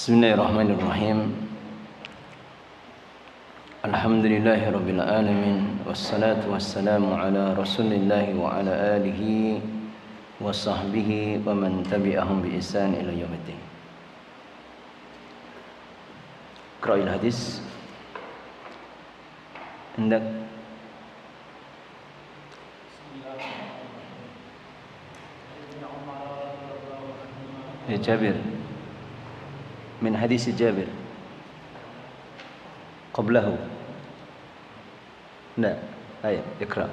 Bismillahirrahmanirrahim. Alhamdulillahirabbil alamin wassalatu wassalamu ala Rasulillah wa ala alihi wa sahbihi wa man tabi'ahum bi ihsan ila yaumiddin. Qira'il hadis. Hendak Jabir من حديث جابر قبله لا آية اقرأ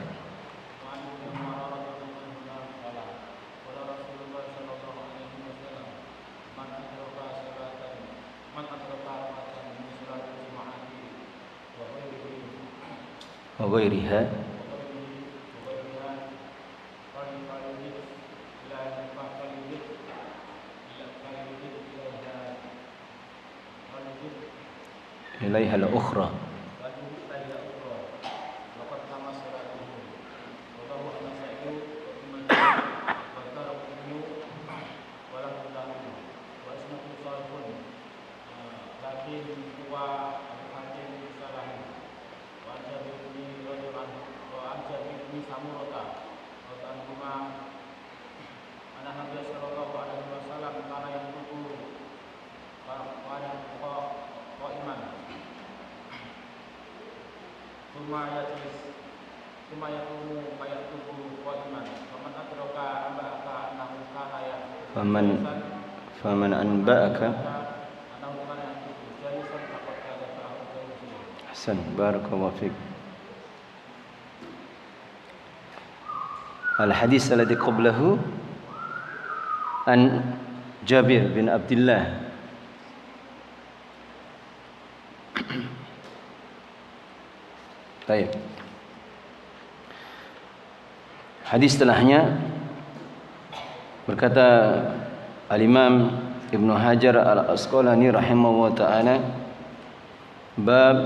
وغيرها إليها الأخرى فمن أنبأك أحسن بارك الله فيك. الحديث الذي قبله عن جابر بن عبد الله طيب. Hadis setelahnya berkata Al-Imam Ibnu Hajar Al-Asqalani rahimahullah ta'ala, bab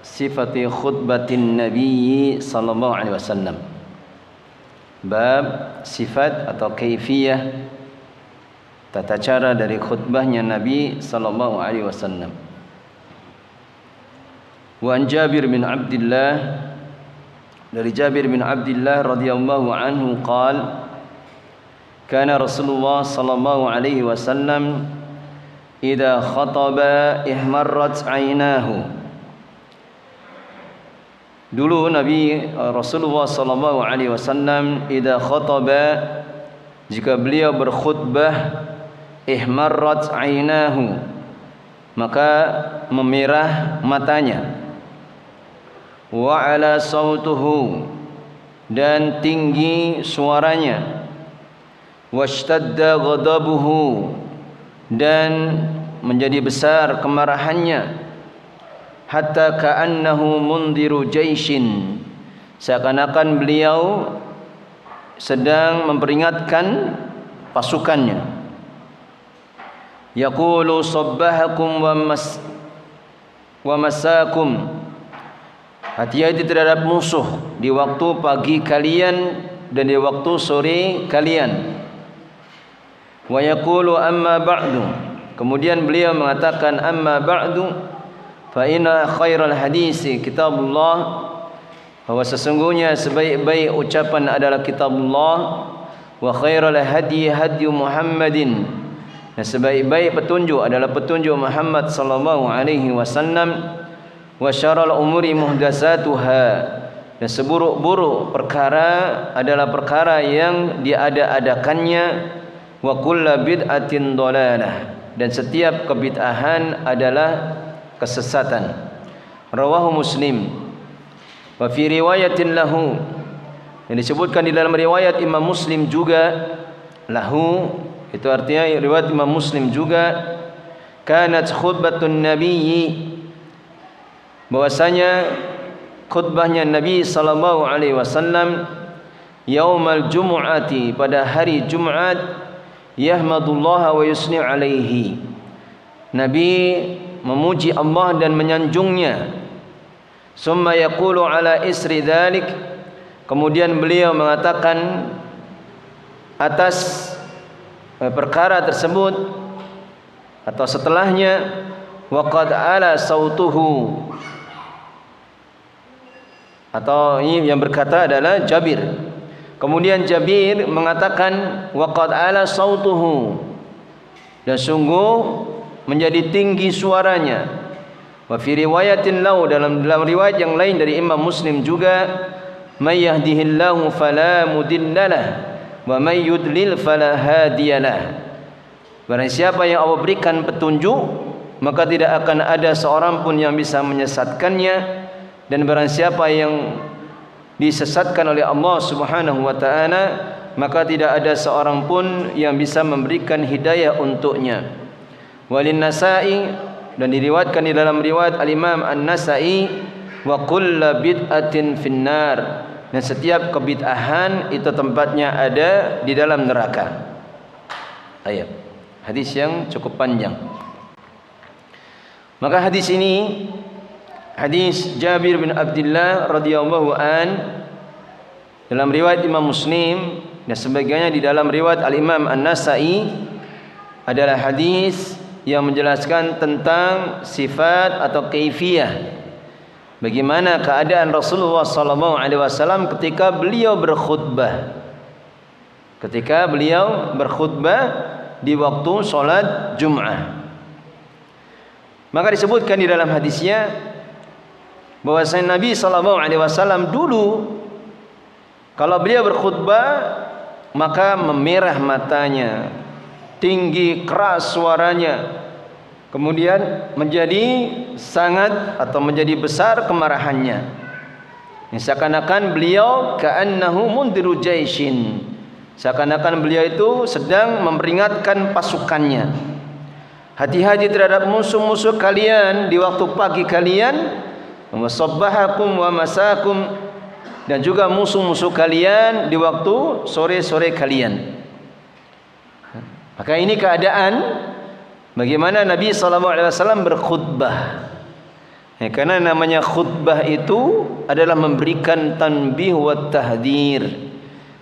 sifati khutbatin Nabi sallallahu alaihi wasallam. Bab sifat atau kaifiyah tata cara dari khutbahnya Nabi sallallahu alaihi wasallam. Wa an Jabir bin Abdullah, dari Jabir bin Abdullah radhiyallahu anhu qala kana Rasulullah sallallahu alaihi wasallam idza khataba ihmarrat aynahu. Dulu Nabi Rasulullah sallallahu alaihi wasallam idza khataba, jika beliau berkhutbah, ihmarrat aynahu, maka memerah matanya, wa ala sautuhu, dan tinggi suaranya, washtadda ghadabuhu, dan menjadi besar kemarahannya, hatta ka'annahu mundiru jaishin, seakan-akan beliau sedang memperingatkan pasukannya. Yaqulu sabbahakum wa masakum, Hati-hati terhadap musuh di waktu pagi kalian dan di waktu sore kalian. Wa yaqulu amma ba'du. Kemudian beliau mengatakan amma ba'du fa inna khairal hadisi kitabullah, bahwa sesungguhnya sebaik-baik ucapan adalah kitabullah, wa khairal hadi hadi Muhammadin, dan sebaik-baik petunjuk adalah petunjuk Muhammad sallallahu alaihi wasallam, wa syarrul umuri muhdatsatuha, dan seburuk-buruk perkara adalah perkara yang diada-adakannya, wa kullu bid'atin dhalalah, dan setiap kebid'ahan adalah kesesatan. Rawahu Muslim. Wa fi riwayatin lahu, yang disebutkan di dalam riwayat Imam Muslim juga, lahu itu artinya riwayat Imam Muslim juga, kanat khutbatun nabiyyi, bahwasanya khutbahnya Nabi sallallahu alaihi wasallam, yaumal jumu'ati, pada hari Jumat, yahmadullaha wa yusni alaihi, Nabi memuji Allah dan menyanjungnya. Summa yaqulu ala isri dzalik, kemudian beliau mengatakan atas perkara tersebut atau setelahnya, waqad ala sautuhu, atau ini yang berkata adalah Jabir. Kemudian Jabir mengatakan waqad ala sautuhu, dan sungguh menjadi tinggi suaranya. Wa fi riwayatin lahu, dalam riwayat yang lain dari Imam Muslim juga, may yahdihillahu fala mudhillalah wa may yudlil fala hadiyalah, barang siapa yang Allah berikan petunjuk maka tidak akan ada seorang pun yang bisa menyesatkannya, dan barang siapa yang disesatkan oleh Allah Subhanahu wa taala maka tidak ada seorang pun yang bisa memberikan hidayah untuknya. Walin Nasa'i, dan diriwayatkan di dalam riwayat Al-Imam An-Nasa'i, wa kullu bid'atin finnar, dan setiap kebid'ahan itu tempatnya ada di dalam neraka. Ayat hadis yang cukup panjang. Maka hadis ini, hadis Jabir bin Abdullah radhiyallahu an, dalam riwayat Imam Muslim dan sebagainya di dalam riwayat Al-Imam An-Nasa'i, adalah hadis yang menjelaskan tentang sifat atau kaifiyah, bagaimana keadaan Rasulullah sallallahu alaihi wasallam ketika beliau berkhutbah. Ketika beliau berkhutbah di waktu salat Jum'ah. Maka disebutkan di dalam hadisnya bahwasanya Nabi sallallahu alaihi wasallam dulu kalau beliau berkhutbah maka memerah matanya, tinggi keras suaranya, kemudian menjadi sangat atau menjadi besar kemarahannya. Seakan-akan beliau ka'annahu mundiru jaishin, seakan-akan beliau itu sedang memperingatkan pasukannya. Hati-hati terhadap musuh-musuh kalian di waktu pagi kalian, wa sabbahakum wa masakum, dan juga musuh-musuh kalian di waktu sore-sore kalian. Maka ini keadaan bagaimana Nabi SAW berkhutbah. Karena namanya khutbah itu adalah memberikan tanbih wa tahdir,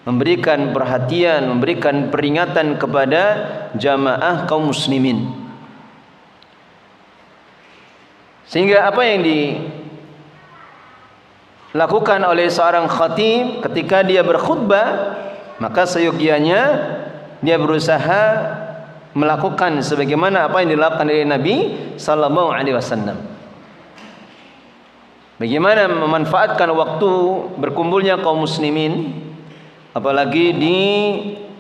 memberikan perhatian, memberikan peringatan kepada jamaah kaum muslimin. Sehingga apa yang dilakukan oleh seorang khatib ketika dia berkhutbah, maka seyogianya dia berusaha melakukan sebagaimana apa yang dilakukan oleh Nabi sallallahu alaihi wasallam. Bagaimana memanfaatkan waktu berkumpulnya kaum muslimin, apalagi di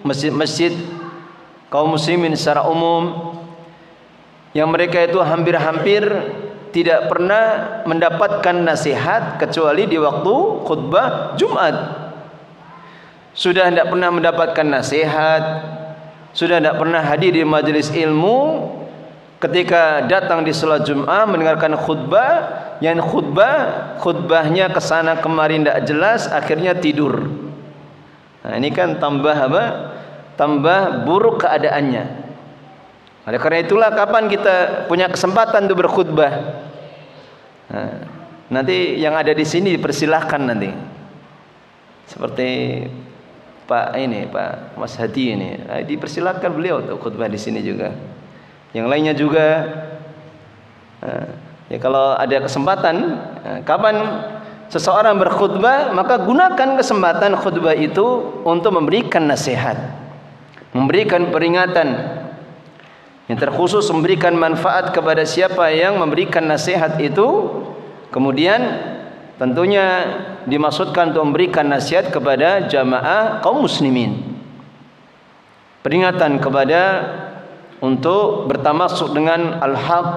masjid-masjid kaum muslimin secara umum, yang mereka itu hampir-hampir tidak pernah mendapatkan nasihat kecuali di waktu khutbah Jumat. Sudah tidak pernah mendapatkan nasihat, sudah tidak pernah hadir di majelis ilmu, ketika datang di salat Jumat mendengarkan khutbah, yang khutbahnya kesana kemari tidak jelas, akhirnya tidur. Nah, ini kan tambah apa? Tambah buruk keadaannya. Oleh karena itulah kapan kita punya kesempatan untuk berkhutbah? Nah, nanti yang ada di sini dipersilahkan nanti. Seperti Pak Mas Hadi ini, dipersilahkan beliau untuk khutbah di sini juga. Yang lainnya juga, ya kalau ada kesempatan, kapan seseorang berkhutbah, maka gunakan kesempatan khutbah itu untuk memberikan nasihat, memberikan peringatan, yang terkhusus memberikan manfaat kepada siapa yang memberikan nasihat itu. Kemudian tentunya dimaksudkan untuk memberikan nasihat kepada jamaah kaum muslimin, peringatan kepada untuk bertamasuk dengan al-haq,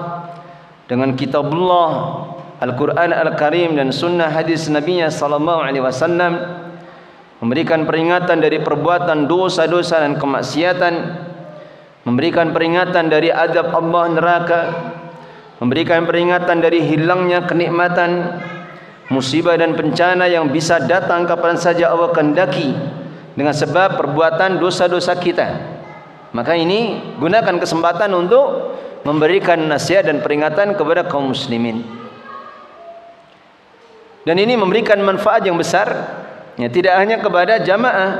dengan kitabullah Al-Quran Al-Karim dan sunnah hadis Nabi-Nya sallallahu alaihi wasallam, memberikan peringatan dari perbuatan dosa-dosa dan kemaksiatan, memberikan peringatan dari azab Allah neraka, memberikan peringatan dari hilangnya kenikmatan, musibah dan bencana yang bisa datang kapan saja Allah kehendaki dengan sebab perbuatan dosa-dosa kita. Maka ini gunakan kesempatan untuk memberikan nasihat dan peringatan kepada kaum muslimin. Dan ini memberikan manfaat yang besar, ya, tidak hanya kepada jamaah,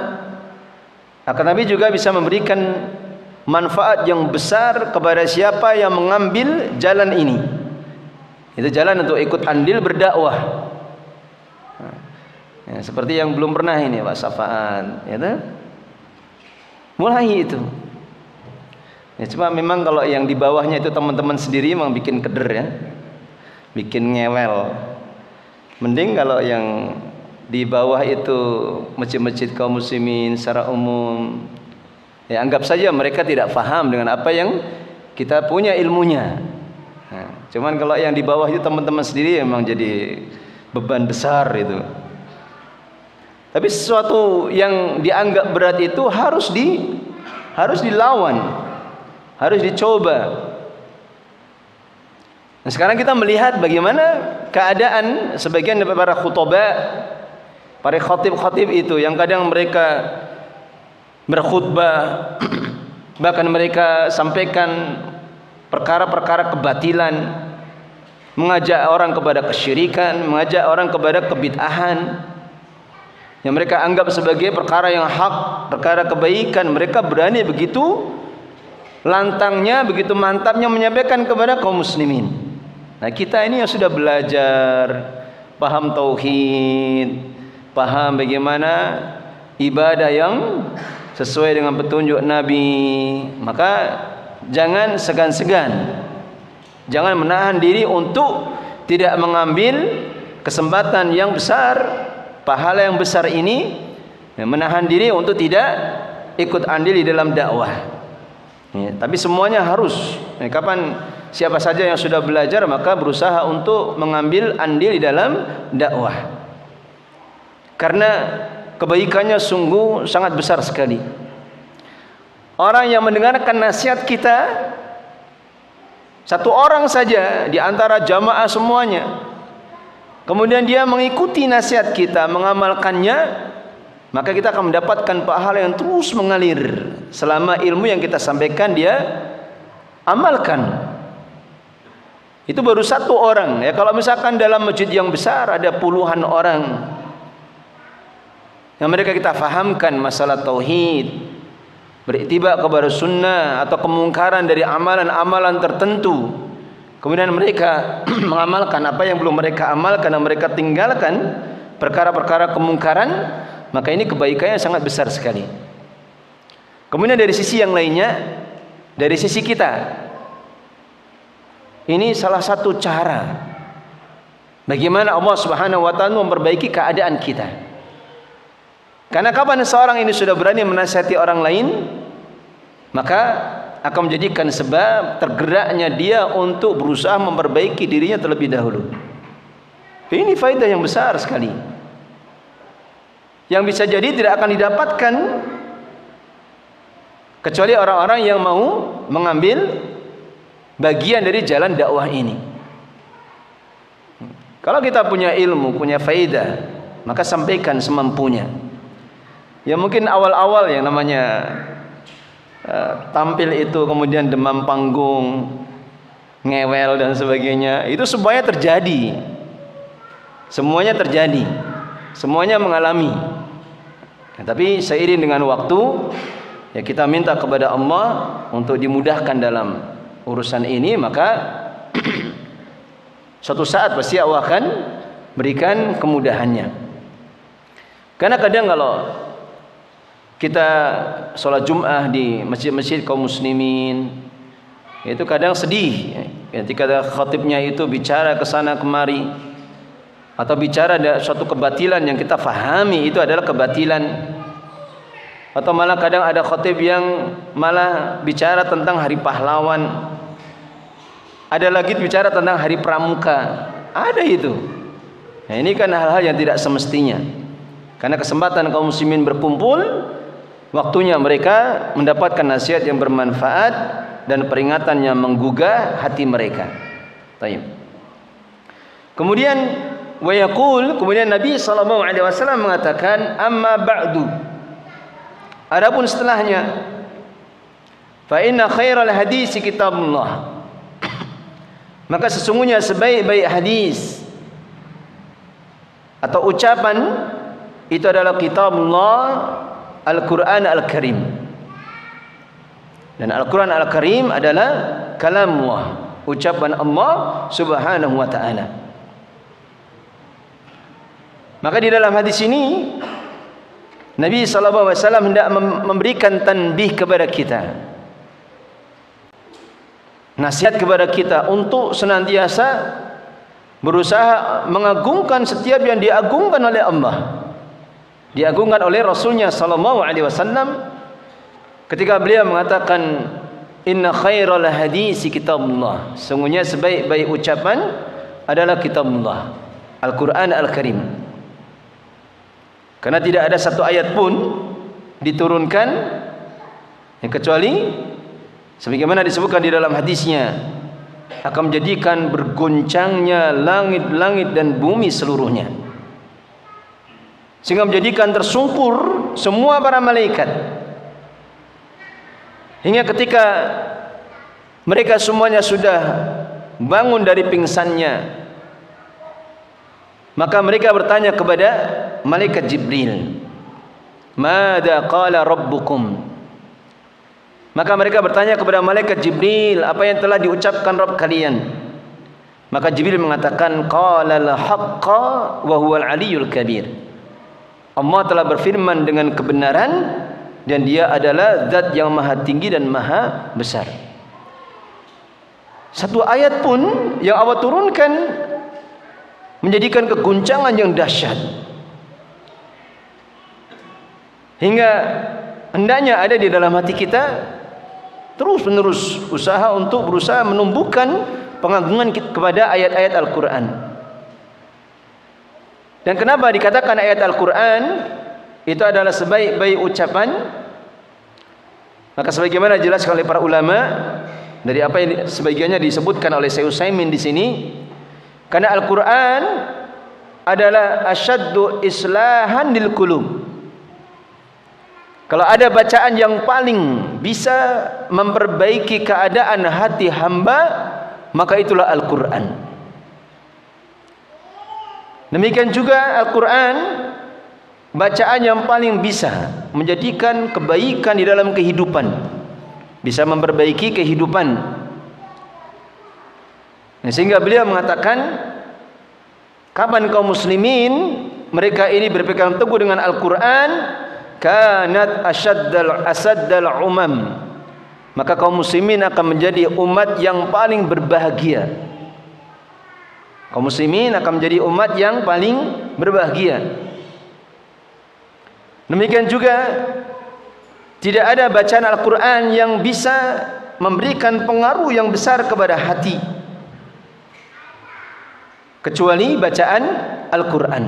akan tapi juga bisa memberikan manfaat yang besar kepada siapa yang mengambil jalan ini. Itu jalan untuk ikut andil berdakwah. Ya, seperti yang belum pernah ini Pak Safaan, ya, mulai itu. Ya, cuma memang kalau yang di bawahnya itu teman-teman sendiri memang bikin keder, ya, bikin ngewel. Mending kalau yang di bawah itu masjid-masjid kaum muslimin secara umum, ya, anggap saja mereka tidak paham dengan apa yang kita punya ilmunya. Nah, cuman kalau yang di bawah itu teman-teman sendiri memang jadi beban besar itu. Tapi sesuatu yang dianggap berat itu harus dilawan, harus dicoba. Nah, sekarang kita melihat bagaimana keadaan sebagian dari para khutbah, para khatib-khatib itu yang kadang mereka berkhutbah, bahkan mereka sampaikan perkara-perkara kebatilan, mengajak orang kepada kesyirikan, mengajak orang kepada kebid'ahan yang mereka anggap sebagai perkara yang hak, perkara kebaikan. Mereka berani begitu lantangnya, begitu mantapnya menyampaikan kepada kaum muslimin. Nah, kita ini yang sudah belajar, paham tauhid, paham bagaimana ibadah yang sesuai dengan petunjuk Nabi, maka jangan segan-segan, jangan menahan diri untuk tidak mengambil kesempatan yang besar, pahala yang besar ini, menahan diri untuk tidak ikut andil di dalam dakwah. Ya, tapi semuanya harus. Kapan siapa saja yang sudah belajar maka berusaha untuk mengambil andil di dalam dakwah, karena kebaikannya sungguh sangat besar sekali. Orang yang mendengarkan nasihat kita, satu orang saja di antara jamaah semuanya, kemudian dia mengikuti nasihat kita, mengamalkannya, maka kita akan mendapatkan pahala yang terus mengalir selama ilmu yang kita sampaikan dia amalkan. Itu baru satu orang, ya. Kalau misalkan dalam masjid yang besar ada puluhan orang yang mereka kita fahamkan masalah tauhid, beriktibar kepada sunnah atau kemungkaran dari amalan-amalan tertentu, kemudian mereka mengamalkan apa yang belum mereka amalkan dan mereka tinggalkan perkara-perkara kemungkaran, maka ini kebaikannya sangat besar sekali. Kemudian dari sisi yang lainnya, dari sisi kita, ini salah satu cara bagaimana Allah Subhanahu wa taala memperbaiki keadaan kita. Karena kapan seorang ini sudah berani menasihati orang lain, maka akan menjadikan sebab tergeraknya dia untuk berusaha memperbaiki dirinya terlebih dahulu. Ini faedah yang besar sekali, yang bisa jadi tidak akan didapatkan kecuali orang-orang yang mau mengambil bagian dari jalan dakwah ini. Kalau kita punya ilmu, punya faedah, maka sampaikan semampunya. Ya mungkin awal-awal yang namanya tampil itu kemudian demam panggung, ngewel dan sebagainya, itu semuanya terjadi. Semuanya terjadi, semuanya mengalami. Tapi seiring dengan waktu, ya kita minta kepada Allah untuk dimudahkan dalam urusan ini, maka suatu saat pasti Allah akan berikan kemudahannya. Karena kadang kalau kita sholat Jum'ah di masjid-masjid kaum muslimin, itu kadang sedih ketika khatibnya itu bicara ke sana kemari, atau bicara ada suatu kebatilan yang kita fahami itu adalah kebatilan, atau malah kadang ada khatib yang malah bicara tentang hari pahlawan, ada lagi bicara tentang hari pramuka, ada itu. Nah, ini kan hal-hal yang tidak semestinya. Karena kesempatan kaum muslimin berkumpul, waktunya mereka mendapatkan nasihat yang bermanfaat dan peringatan yang menggugah hati mereka. Baik. Kemudian kemudian Nabi SAW mengatakan, amma ba'du, adapun setelahnya, fa inna khairal hadisi kitabullah, maka sesungguhnya sebaik-baik hadis atau ucapan itu adalah kitabullah, Al-Quran Al-Karim. Dan Al-Quran Al-Karim adalah kalamullah, ucapan Allah Subhanahu wa ta'ala. Maka di dalam hadis ini Nabi SAW hendak memberikan tanbih kepada kita, nasihat kepada kita untuk senantiasa berusaha mengagungkan setiap yang diagungkan oleh Allah, diagungkan oleh Rasulnya SAW, ketika beliau mengatakan inna khairal hadisi kitabullah, sungguhnya sebaik-baik ucapan adalah kitabullah, Al-Quran Al-Karim. Karena tidak ada satu ayat pun diturunkan kecuali sebagaimana disebutkan di dalam hadisnya, akan menjadikan bergoncangnya langit-langit dan bumi seluruhnya, sehingga menjadikan tersungkur semua para malaikat, hingga ketika mereka semuanya sudah bangun dari pingsannya, maka mereka bertanya kepada malaikat Jibril, "Mada qala rabbukum?" Maka mereka bertanya kepada malaikat Jibril, apa yang telah diucapkan Rabb kalian? Maka Jibril mengatakan, qala al-haqqa wa huwal aliyyul kabir. Allah telah berfirman dengan kebenaran dan Dia adalah zat yang maha tinggi dan maha besar. Satu ayat pun yang Allah turunkan menjadikan keguncangan yang dahsyat, hingga hendaknya ada di dalam hati kita terus-menerus usaha untuk berusaha menumbuhkan pengagungan kepada ayat-ayat Al-Quran. Dan kenapa dikatakan ayat Al-Quran itu adalah sebaik-baik ucapan? Maka sebagaimana dijelaskan oleh para ulama, dari apa yang sebagiannya disebutkan oleh Syekh Utsaimin di sini, karena Al-Quran adalah asyaddu islahan lil qulub. Kalau ada bacaan yang paling bisa memperbaiki keadaan hati hamba, maka itulah Al-Quran. Demikian juga Al-Quran, bacaan yang paling bisa menjadikan kebaikan di dalam kehidupan, bisa memperbaiki kehidupan. Sehingga beliau mengatakan, kapan kaum muslimin mereka ini berpegang teguh dengan Al-Quran, kanat asaddal umam, maka kaum muslimin akan menjadi umat yang paling berbahagia. Kaum muslimin akan menjadi umat yang paling berbahagia. Demikian juga tidak ada bacaan Al-Quran yang bisa memberikan pengaruh yang besar kepada hati kecuali bacaan Al-Quran.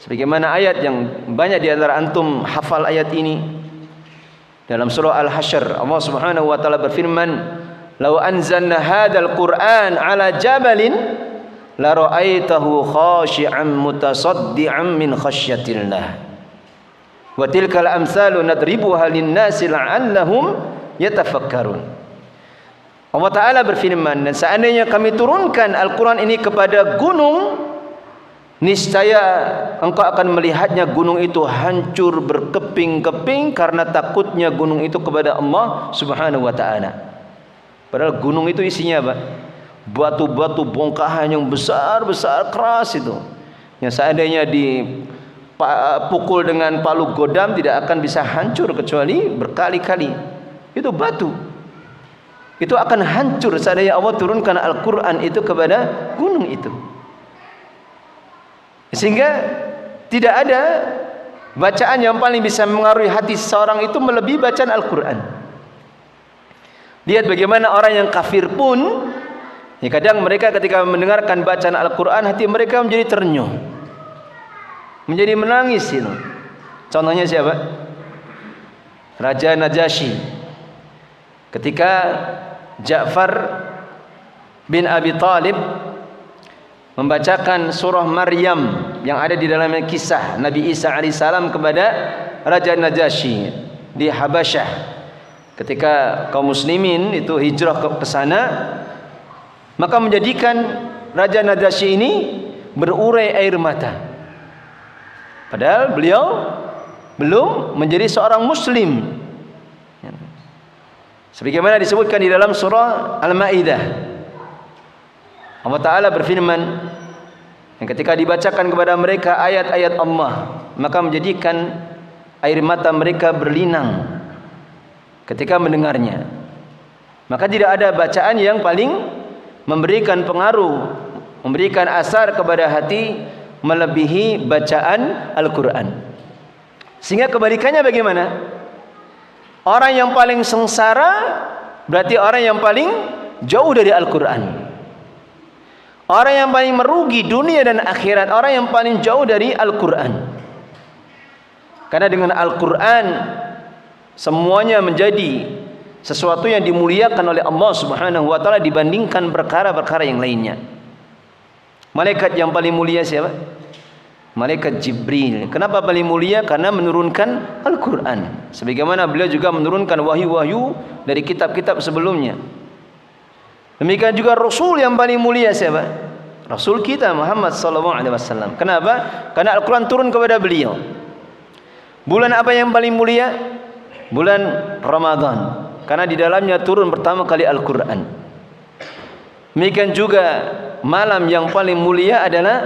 Sebagaimana ayat yang banyak di antara antum hafal ayat ini, dalam surah Al-Hasyr Allah Subhanahu wa taala berfirman, "Lau anzalna hadzal Qur'an 'ala jabalin la ra'aitahu khashi'an mutasaddian min khasyatillah. Wa tilkal amsalu nadribuha lin-nasi la'allahum yatafakkarun." Allah Ta'ala berfirman, dan seandainya kami turunkan Al-Quran ini kepada gunung, niscaya engkau akan melihatnya gunung itu hancur berkeping-keping karena takutnya gunung itu kepada Allah Subhanahu wa taala. Padahal gunung itu isinya apa? Batu-batu bongkahan yang besar-besar keras itu. Yang seandainya dipukul dengan palu godam tidak akan bisa hancur kecuali berkali-kali. Itu batu. Itu akan hancur seandainya Allah turunkan Al-Quran itu kepada gunung itu. Sehingga tidak ada bacaan yang paling bisa mengaruhi hati seseorang itu melebihi bacaan Al-Quran. Lihat bagaimana orang yang kafir pun, ya kadang mereka ketika mendengarkan bacaan Al-Quran hati mereka menjadi terenyuh, menjadi menangis itu. Contohnya siapa? Raja Najasyi. Ketika Ja'far bin Abi Thalib membacakan surah Maryam yang ada di dalamnya kisah Nabi Isa alaihissalam kepada Raja Najasyi di Habasyah. Ketika kaum muslimin itu hijrah ke sana, maka menjadikan Raja Najasyi ini berurai air mata. Padahal beliau belum menjadi seorang muslim. Sebagaimana disebutkan di dalam surah Al-Maidah. Allah Ta'ala berfirman, yang ketika dibacakan kepada mereka ayat-ayat Allah, maka menjadikan air mata mereka berlinang ketika mendengarnya. Maka tidak ada bacaan yang paling memberikan pengaruh, memberikan asar kepada hati melebihi bacaan Al-Quran. Sehingga kebalikannya bagaimana? Orang yang paling sengsara berarti orang yang paling jauh dari Al-Quran. Orang yang paling merugi dunia dan akhirat, orang yang paling jauh dari Al-Quran. Karena dengan Al-Quran semuanya menjadi sesuatu yang dimuliakan oleh Allah Subhanahu wa taala dibandingkan perkara-perkara yang lainnya. Malaikat yang paling mulia siapa? Malaikat Jibril. Kenapa paling mulia? Karena menurunkan Al-Quran. Sebagaimana beliau juga menurunkan wahyu-wahyu dari kitab-kitab sebelumnya. Demikian juga Rasul yang paling mulia siapa? Rasul kita Muhammad SAW. Kenapa? Karena Al-Quran turun kepada beliau. Bulan apa yang paling mulia? Bulan Ramadan. Karena di dalamnya turun pertama kali Al-Quran. Demikian juga malam yang paling mulia adalah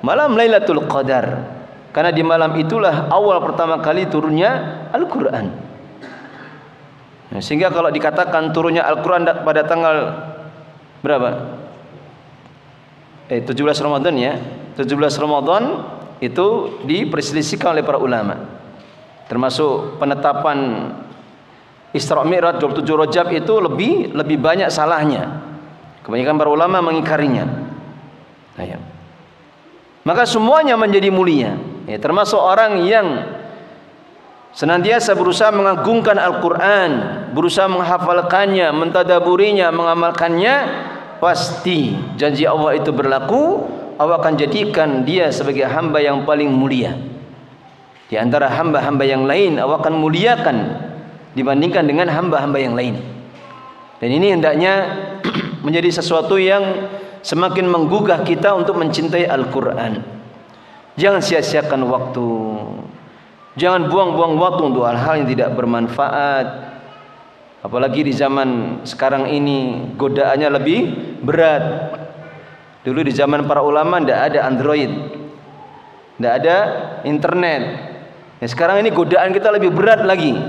malam Lailatul Qadar. Karena di malam itulah awal pertama kali turunnya Al-Quran. Sehingga kalau dikatakan turunnya Al-Quran pada tanggal berapa? 17 Ramadan ya. 17 Ramadan itu diperselisihkan oleh para ulama. Termasuk penetapan Isra Mi'raj 27 Rajab itu lebih banyak salahnya. Kebanyakan para ulama mengingkarinya. Maka semuanya menjadi mulia. Ya, termasuk orang yang senantiasa berusaha mengagungkan Al-Quran, berusaha menghafalkannya, mentadaburinya, mengamalkannya, pasti janji Allah itu berlaku. Allah akan jadikan dia sebagai hamba yang paling mulia. Di antara hamba-hamba yang lain Allah akan muliakan dibandingkan dengan hamba-hamba yang lain. Dan ini hendaknya menjadi sesuatu yang semakin menggugah kita untuk mencintai Al-Quran. Jangan sia-siakan waktu. Jangan buang-buang waktu untuk hal-hal yang tidak bermanfaat. Apalagi di zaman sekarang ini godaannya lebih berat. Dulu di zaman para ulama tidak ada Android, tidak ada internet. Sekarang ini godaan kita lebih berat lagi.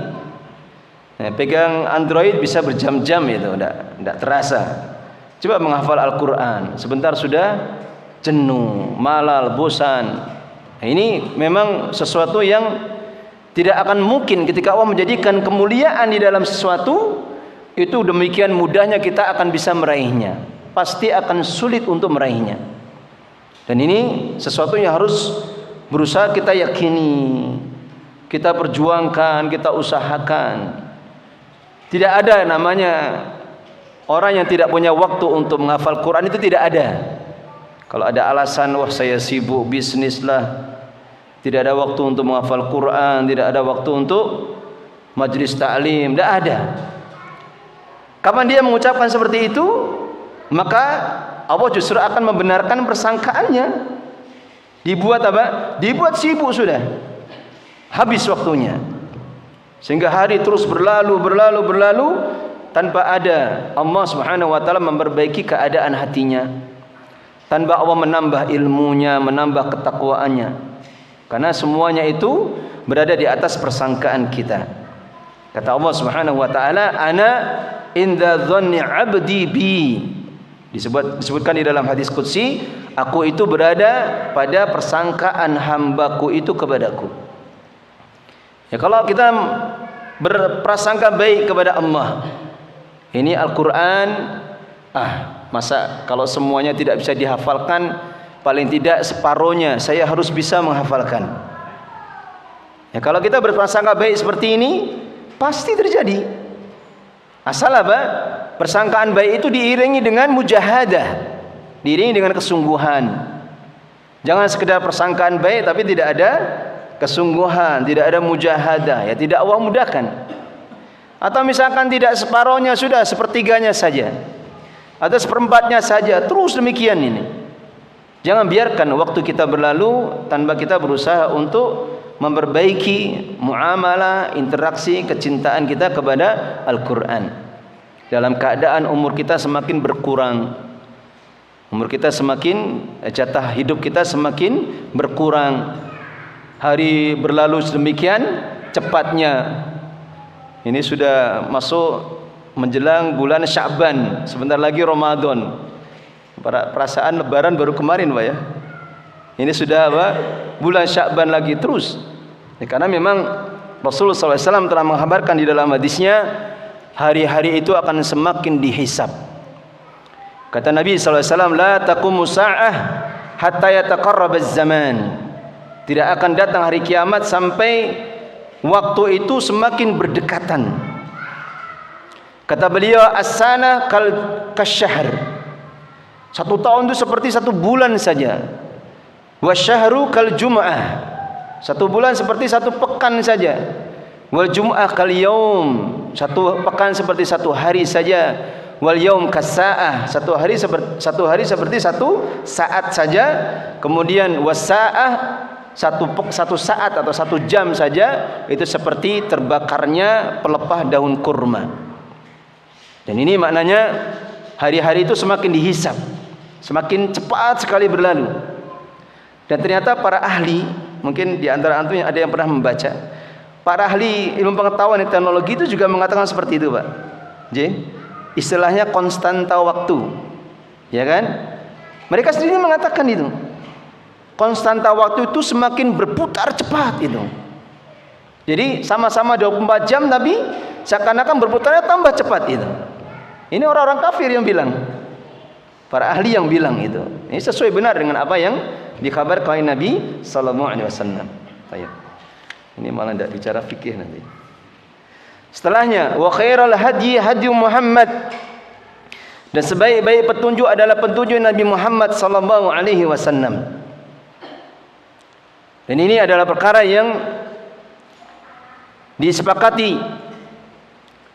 Pegang Android bisa berjam-jam itu, tidak terasa. Coba menghafal Al-Quran, sebentar sudah jenuh, malal, bosan. Ini memang sesuatu yang tidak akan mungkin ketika Allah menjadikan kemuliaan di dalam sesuatu itu demikian mudahnya kita akan bisa meraihnya. Pasti akan sulit untuk meraihnya. Dan ini sesuatu yang harus berusaha kita yakini, kita perjuangkan, kita usahakan. Tidak ada namanya orang yang tidak punya waktu untuk menghafal Quran, itu tidak ada. Kalau ada alasan, wah saya sibuk bisnis lah, tidak ada waktu untuk menghafal Quran, tidak ada waktu untuk majlis ta'lim, tidak ada. Kapan dia mengucapkan seperti itu, maka Allah justru akan membenarkan persangkaannya. Dibuat apa? Dibuat sibuk sudah. Habis waktunya. Sehingga hari terus berlalu tanpa ada Allah Subhanahu wa taala memperbaiki keadaan hatinya. Tanpa Allah menambah ilmunya, menambah ketakwaannya. Karena semuanya itu berada di atas persangkaan kita. Kata Allah Subhanahu wa taala, "Ana inda dhanni 'abdi bi." Disebutkan di dalam hadis qudsi, aku itu berada pada persangkaan hambaku itu kepadaku. Ya, kalau kita berprasangka baik kepada Allah, ini Al-Quran, masa kalau semuanya tidak bisa dihafalkan, paling tidak separuhnya saya harus bisa menghafalkan. Ya, kalau kita berprasangka baik seperti ini, pasti terjadi. Asal apa? Persangkaan baik itu diiringi dengan mujahadah, diiringi dengan kesungguhan. Jangan sekedar persangkaan baik tapi tidak ada kesungguhan, tidak ada mujahadah, ya tidak Allah mudahkan. Atau misalkan tidak separuhnya, sudah sepertiganya saja, atau seperempatnya saja, terus demikian ini. Jangan biarkan waktu kita berlalu tanpa kita berusaha untuk memperbaiki muamalah, interaksi, kecintaan kita kepada Al-Quran. Dalam keadaan umur kita semakin berkurang, umur kita semakin, jatah hidup kita semakin berkurang, hari berlalu sedemikian cepatnya. Ini sudah masuk menjelang bulan Sya'ban, sebentar lagi Ramadan. Perasaan lebaran baru kemarin Pak ya. Ini sudah apa? Bulan Sya'ban lagi terus. Ya, karena memang Rasulullah SAW telah menghabarkan di dalam hadisnya, hari-hari itu akan semakin dihisab. Kata Nabi SAW, la taqumu sa'ah hatta yataqarrab az-zaman. Tidak akan datang hari kiamat sampai waktu itu semakin berdekatan. Kata beliau, as-sana kasyahr. 1 tahun itu seperti 1 bulan saja. Wasyahru kal jum'ah. 1 bulan seperti 1 pekan saja. Wal jum'ah kal yaum. 1 pekan seperti 1 hari saja. Wal yaum kasa'ah. 1 hari seperti 1 saat saja. Kemudian wasa'ah, satu saat atau 1 jam saja itu seperti terbakarnya pelepah daun kurma. Dan ini maknanya hari-hari itu semakin dihisab, semakin cepat sekali berlalu. Dan ternyata para ahli, mungkin di antara antum yang ada yang pernah membaca, para ahli ilmu pengetahuan dan teknologi itu juga mengatakan seperti itu Pak. Jadi istilahnya konstanta waktu, ya kan? Mereka sendiri mengatakan itu. Konstanta waktu itu semakin berputar cepat itu. Jadi sama-sama 24 jam tapi seakan-akan berputarnya tambah cepat itu. Ini orang-orang kafir yang bilang, para ahli yang bilang itu. Ini sesuai benar dengan apa yang dikabarkan oleh Nabi sallallahu alaihi wasallam. Baik. Ini malah tidak bicara fikih nanti. Setelahnya, wa khairal hadi hadi Muhammad. Dan sebaik-baik petunjuk adalah petunjuk Nabi Muhammad sallallahu alaihi wasallam. Dan ini adalah perkara yang disepakati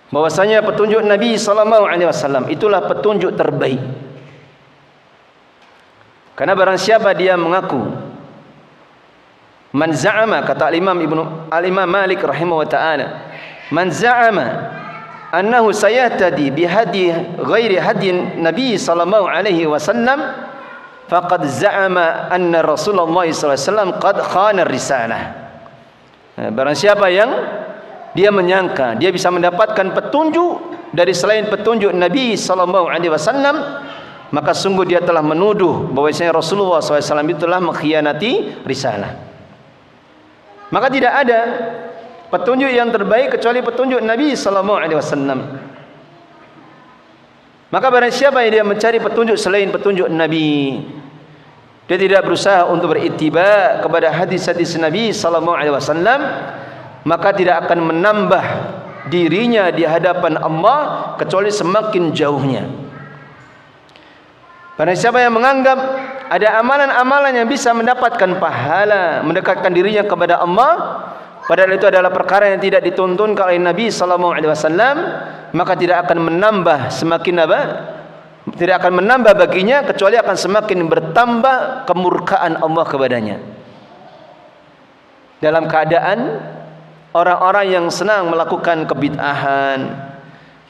bahwasanya petunjuk Nabi sallallahu alaihi wasallam itulah petunjuk terbaik. Karena barang siapa dia mengaku, man za'ama, kata al-Imam Malik rahimahu wa ta'ala, man za'ama annahu sayahtadi bihadi ghairi hadi Nabi sallallahu alaihi wasallam faqad za'ama anna Rasulullah sallallahu alaihi wasallam qad khana risalah. Barang siapa yang dia menyangka dia bisa mendapatkan petunjuk dari selain petunjuk Nabi sallallahu alaihi wasallam, maka sungguh dia telah menuduh bahwasanya Rasulullah SAW itu telah mengkhianati risalah. Maka tidak ada petunjuk yang terbaik kecuali petunjuk Nabi sallallahu alaihi wasallam. Maka barang siapa yang dia mencari petunjuk selain petunjuk Nabi, dia tidak berusaha untuk berittiba kepada hadis-hadis Nabi sallallahu alaihi wasallam, maka tidak akan menambah dirinya di hadapan Allah kecuali semakin jauhnya. Barang siapa yang menganggap ada amalan-amalan yang bisa mendapatkan pahala, mendekatkan dirinya kepada Allah, padahal itu adalah perkara yang tidak dituntunkan oleh Nabi sallallahu alaihi wasallam, maka tidak akan menambah semakin apa? tidak akan menambah baginya, kecuali akan semakin bertambah kemurkaan Allah kepadanya. Dalam keadaan orang-orang yang senang melakukan kebid'ahan,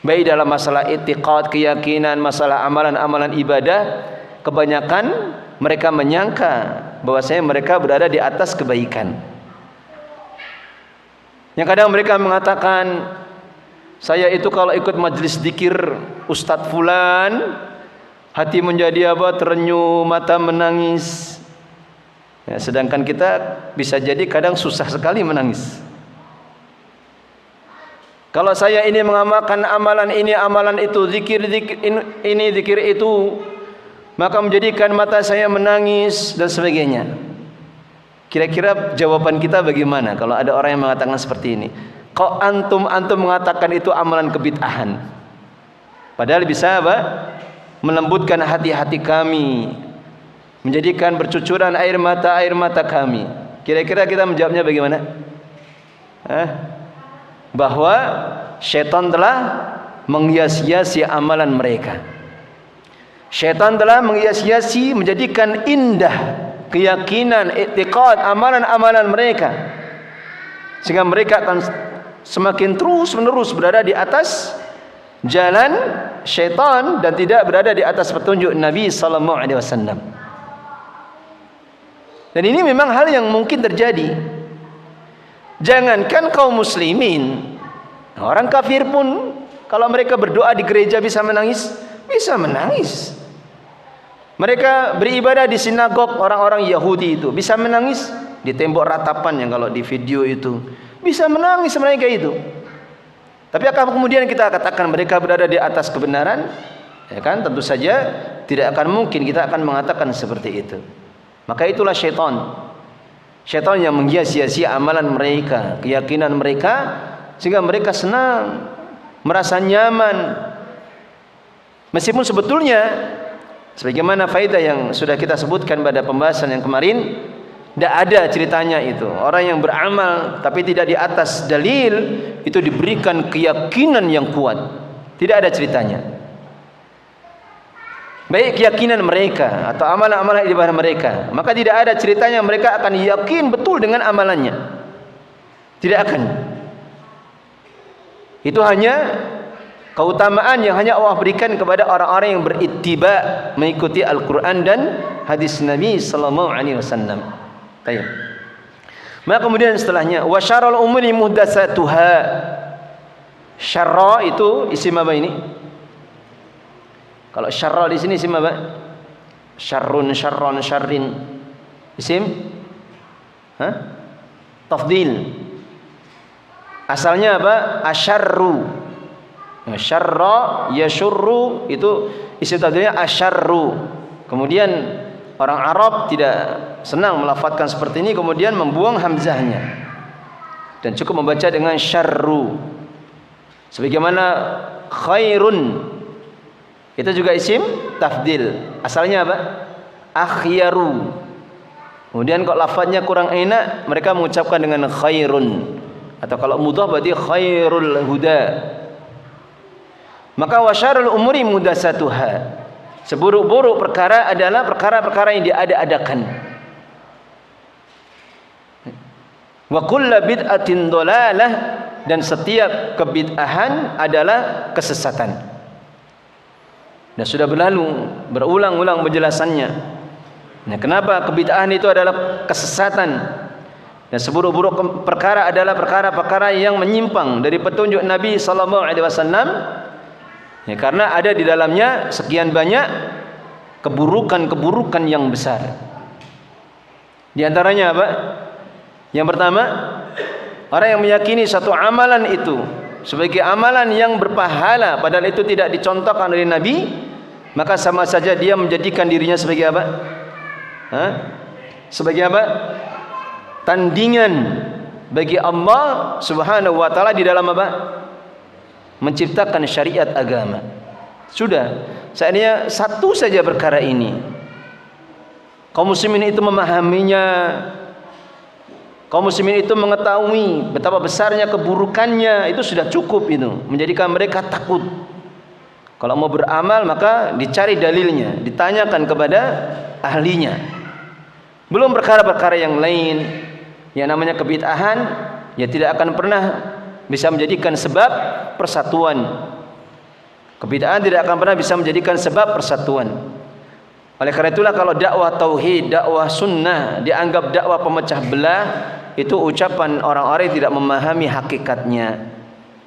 baik dalam masalah i'tiqad, keyakinan, masalah amalan-amalan ibadah, kebanyakan mereka menyangka bahwasanya mereka berada di atas kebaikan. Yang kadang mereka mengatakan, saya itu kalau ikut majelis zikir Ustadz Fulan, hati menjadi apa? Terenyuh, mata menangis. Ya, sedangkan kita bisa jadi kadang susah sekali menangis. Kalau saya ini mengamalkan amalan ini, amalan itu, zikir ini, zikir itu, maka menjadikan mata saya menangis dan sebagainya. Kira-kira jawaban kita bagaimana kalau ada orang yang mengatakan seperti ini? Kok antum mengatakan itu amalan kebid'ahan? Padahal bisa apa? Melembutkan hati-hati kami, menjadikan bercucuran air mata kami. Kira-kira kita menjawabnya bagaimana? Bahwa syaitan telah menghias-hiasi amalan mereka. Syaitan telah menghias-hiasi, menjadikan indah keyakinan, i'tiqad, amalan-amalan mereka, sehingga mereka akan semakin terus-menerus berada di atas jalan syaitan dan tidak berada di atas petunjuk Nabi sallallahu alaihi wasallam. Dan ini memang hal yang mungkin terjadi. Jangankan kaum muslimin, orang kafir pun kalau mereka berdoa di gereja bisa menangis, bisa menangis. Mereka beribadah di sinagog orang-orang Yahudi itu bisa menangis, di tembok ratapan yang kalau di video itu bisa menangis mereka itu. Tapi apakah kemudian kita katakan mereka berada di atas kebenaran? Ya kan, tentu saja tidak akan mungkin kita akan mengatakan seperti itu. Maka itulah syaitan. Syaitan yang menghias-hiasi amalan mereka, keyakinan mereka, sehingga mereka senang, merasa nyaman. Meskipun sebetulnya sebagaimana faedah yang sudah kita sebutkan pada pembahasan yang kemarin, tidak ada ceritanya itu. Orang yang beramal tapi tidak di atas dalil itu diberikan keyakinan yang kuat. Tidak ada ceritanya. Baik keyakinan mereka atau amalan-amalan ibadah mereka, maka tidak ada ceritanya mereka akan yakin betul dengan amalannya. Tidak akan. Itu hanya keutamaan yang hanya Allah berikan kepada orang-orang yang berittiba, mengikuti Al-Quran dan hadis Nabi sallallahu alaihi wasallam. Baik. Maka kemudian setelahnya wa syarrul umuri muhdatsatuha. Syarra itu isim apa ini? Kalau syarra di sini isim apa? Syarrun, syarron, syarrin. Isim? Tafdil. Asalnya apa? Asyarru. Syarra yasyurru itu isim tafdilnya asyarru. Kemudian orang Arab tidak senang melafadzkan seperti ini, kemudian membuang hamzahnya dan cukup membaca dengan syarru. Sebagaimana khairun itu juga isim tafdil. Asalnya apa? Akhyaru. Kemudian kalau lafadznya kurang enak, mereka mengucapkan dengan khairun. Atau kalau mudhaf berarti khairul huda. Maka wasyarul umuri muhdatsatuha. Seburuk-buruk perkara adalah perkara-perkara yang diada-adakan. Wa kullu bid'atin dhalalah, dan setiap kebid'ahan adalah kesesatan. Dan sudah berlalu berulang-ulang penjelasannya. Nah, kenapa kebid'ahan itu adalah kesesatan? Dan seburuk-buruk perkara adalah perkara-perkara yang menyimpang dari petunjuk Nabi sallallahu alaihi wasallam. Ya, karena ada di dalamnya sekian banyak keburukan-keburukan yang besar. Di antaranya apa? Yang pertama, orang yang meyakini satu amalan itu sebagai amalan yang berpahala padahal itu tidak dicontohkan oleh Nabi, maka sama saja dia menjadikan dirinya sebagai apa? Sebagai apa? Tandingan bagi Allah Subhanahu wa taala di dalam apa? Menciptakan syariat agama. Sudah, seandainya satu saja perkara ini kaum muslimin itu memahaminya, kaum muslimin itu mengetahui betapa besarnya keburukannya, itu sudah cukup itu menjadikan mereka takut. Kalau mau beramal maka dicari dalilnya, ditanyakan kepada ahlinya. Belum perkara-perkara yang lain. Yang namanya kebid'ahan ya tidak akan pernah bisa menjadikan sebab persatuan. Kebid'ahan tidak akan pernah bisa menjadikan sebab persatuan. Oleh karena itulah kalau dakwah tauhid, dakwah sunnah dianggap dakwah pemecah belah, itu ucapan orang-orang yang tidak memahami hakikatnya.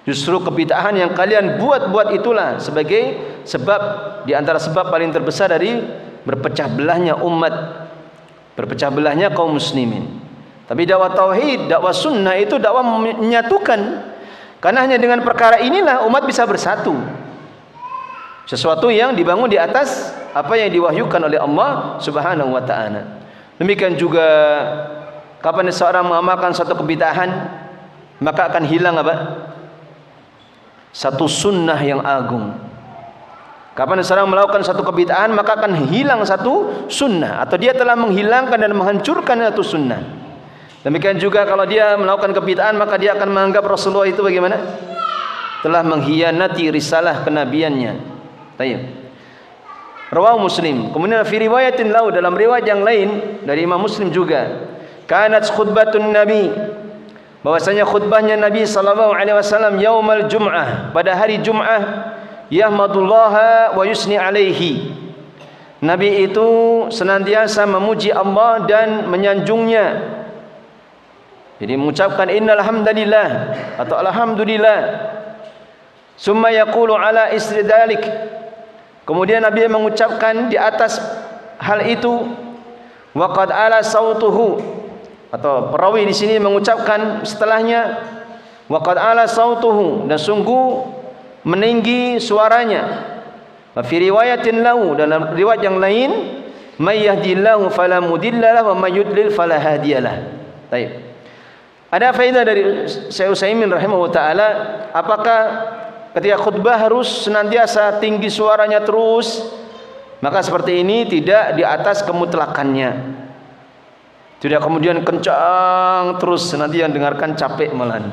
Justru kebid'ahan yang kalian buat-buat itulah sebagai sebab di antara sebab paling terbesar dari berpecah belahnya umat, berpecah belahnya kaum muslimin. Tapi dakwah tauhid, dakwah sunnah itu dakwah menyatukan. Karena hanya dengan perkara inilah umat bisa bersatu. Sesuatu yang dibangun di atas apa yang diwahyukan oleh Allah Subhanahu wa taala. Demikian juga kapan seorang mengamalkan satu kebid'ahan, maka akan hilang apa? Satu sunnah yang agung. Kapan seorang melakukan satu kebid'ahan, maka akan hilang satu sunnah, atau dia telah menghilangkan dan menghancurkan satu sunnah. Demikian juga kalau dia melakukan kebid'ahan, maka dia akan menganggap Rasulullah itu bagaimana? Telah mengkhianati risalah kenabiannya. Baik. Rawahu Muslim. Kemudian fi riwayatin lau, dalam riwayat yang lain dari Imam Muslim juga, kanat khutbatun Nabi, bahwasanya khutbahnya Nabi sallallahu alaihi wasallam yaumal jum'ah, pada hari Jum'ah, yahmadullaha wa yusni alaihi. Nabi itu senantiasa memuji Allah dan menyanjungnya. Jadi mengucapkan innal hamdalillah atau alhamdulillah. Summa yaqulu ala isri dzalik. Kemudian Nabi mengucapkan di atas hal itu, wa qad ala sautuhu, atau perawi di sini mengucapkan setelahnya, wa qad ala sautuhu, dan sungguh meninggi suaranya. Wa fi riwayatin lahu, dalam riwayat yang lain, may yahdihillahu fala mudilla lahu wa may yudlil fala hadiyalah. Baik. Ada faedah dari Syekh Utsaimin rahimahullah taala, apakah ketika khutbah harus senantiasa tinggi suaranya terus? Maka seperti ini tidak di atas kemutlakannya. Tidak kemudian kencang terus, nanti yang dengarkan capek malahan.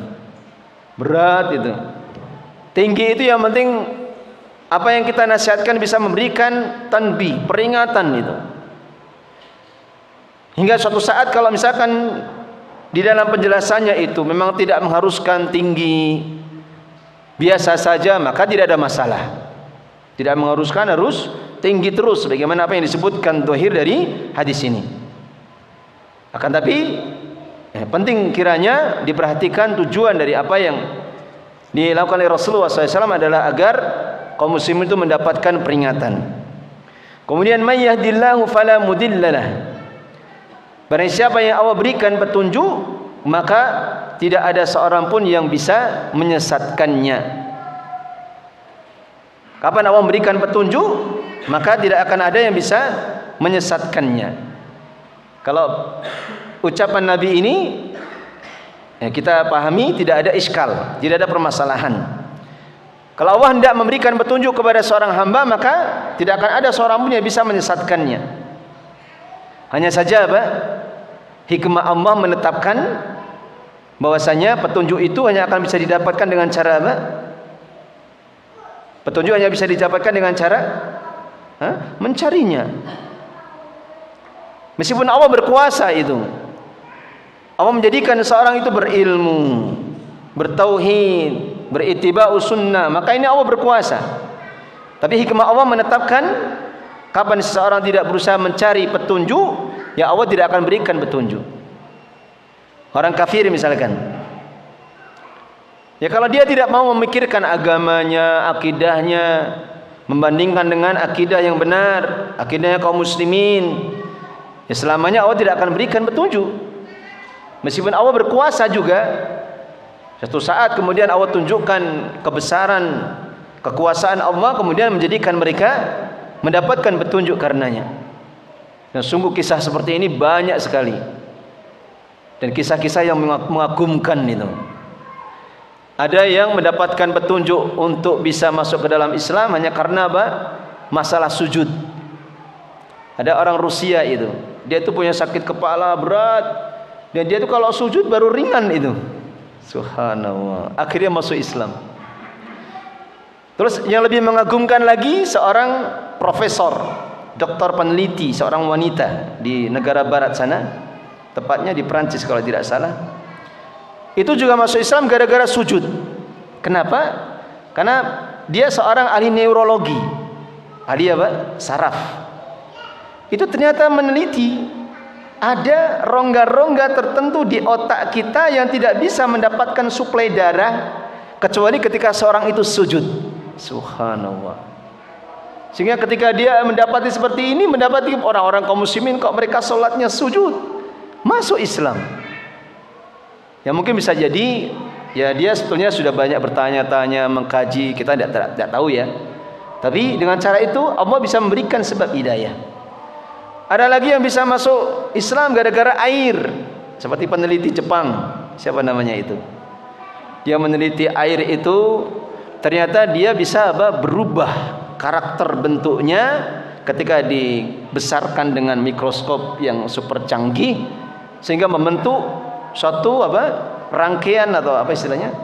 Berat itu. Tinggi itu yang penting apa yang kita nasihatkan bisa memberikan tanbih, peringatan itu. Hingga suatu saat kalau misalkan di dalam penjelasannya itu memang tidak mengharuskan tinggi, biasa saja, maka tidak ada masalah. Tidak mengharuskan harus tinggi terus, bagaimana apa yang disebutkan zahir dari hadis ini. Akan tapi penting kiranya diperhatikan tujuan dari apa yang dilakukan oleh Rasulullah SAW adalah agar kaum muslimin itu mendapatkan peringatan. Kemudian may yahdillahu fala mudillalah. Barang siapa yang Allah berikan petunjuk, maka tidak ada seorang pun yang bisa menyesatkannya. Kapan Allah memberikan petunjuk, maka tidak akan ada yang bisa menyesatkannya. Kalau ucapan Nabi ini kita pahami tidak ada iskal, tidak ada permasalahan. Kalau Allah hendak memberikan petunjuk kepada seorang hamba, maka tidak akan ada seorang pun yang bisa menyesatkannya. Hanya saja apa? Hikmah Allah menetapkan bahwasanya petunjuk itu hanya akan bisa didapatkan dengan cara apa? Petunjuk hanya bisa didapatkan dengan cara mencarinya. Meskipun Allah berkuasa itu, Allah menjadikan seorang itu berilmu, bertauhid, berittiba'u sunnah, maka ini Allah berkuasa. Tapi hikmah Allah menetapkan kapan seseorang tidak berusaha mencari petunjuk, ya Allah tidak akan berikan petunjuk. Orang kafir misalkan, ya kalau dia tidak mau memikirkan agamanya, akidahnya, membandingkan dengan akidah yang benar, akidahnya kaum muslimin, ya selamanya Allah tidak akan berikan petunjuk. Meskipun Allah berkuasa juga, suatu saat kemudian Allah tunjukkan kebesaran, kekuasaan Allah, kemudian menjadikan mereka mendapatkan petunjuk karenanya. Dan sungguh kisah seperti ini banyak sekali, dan kisah-kisah yang mengagumkan itu. Ada yang mendapatkan petunjuk untuk bisa masuk ke dalam Islam hanya karena apa? Masalah sujud. Ada orang Rusia itu, dia itu punya sakit kepala berat, dan dia itu kalau sujud baru ringan itu. Subhanallah. Akhirnya masuk Islam. Terus yang lebih mengagumkan lagi, seorang profesor, doktor peneliti, seorang wanita di negara barat sana, tepatnya di Prancis kalau tidak salah. Itu juga masuk Islam gara-gara sujud. Kenapa? Karena dia seorang ahli neurologi, ahli apa? Saraf. Itu ternyata meneliti ada rongga-rongga tertentu di otak kita yang tidak bisa mendapatkan suplai darah kecuali ketika seorang itu sujud. Subhanallah. Sehingga ketika dia mendapati seperti ini, mendapati orang-orang kaum muslimin kok mereka sholatnya sujud, masuk Islam. Ya mungkin bisa jadi ya dia sebetulnya sudah banyak bertanya-tanya, mengkaji, kita tidak tahu ya. Tapi dengan cara itu Allah bisa memberikan sebab hidayah. Ada lagi yang bisa masuk Islam gara-gara air, seperti peneliti Jepang, siapa namanya itu? Dia meneliti air itu, ternyata dia bisa berubah karakter bentuknya ketika dibesarkan dengan mikroskop yang super canggih, sehingga membentuk suatu rangkaian atau istilahnya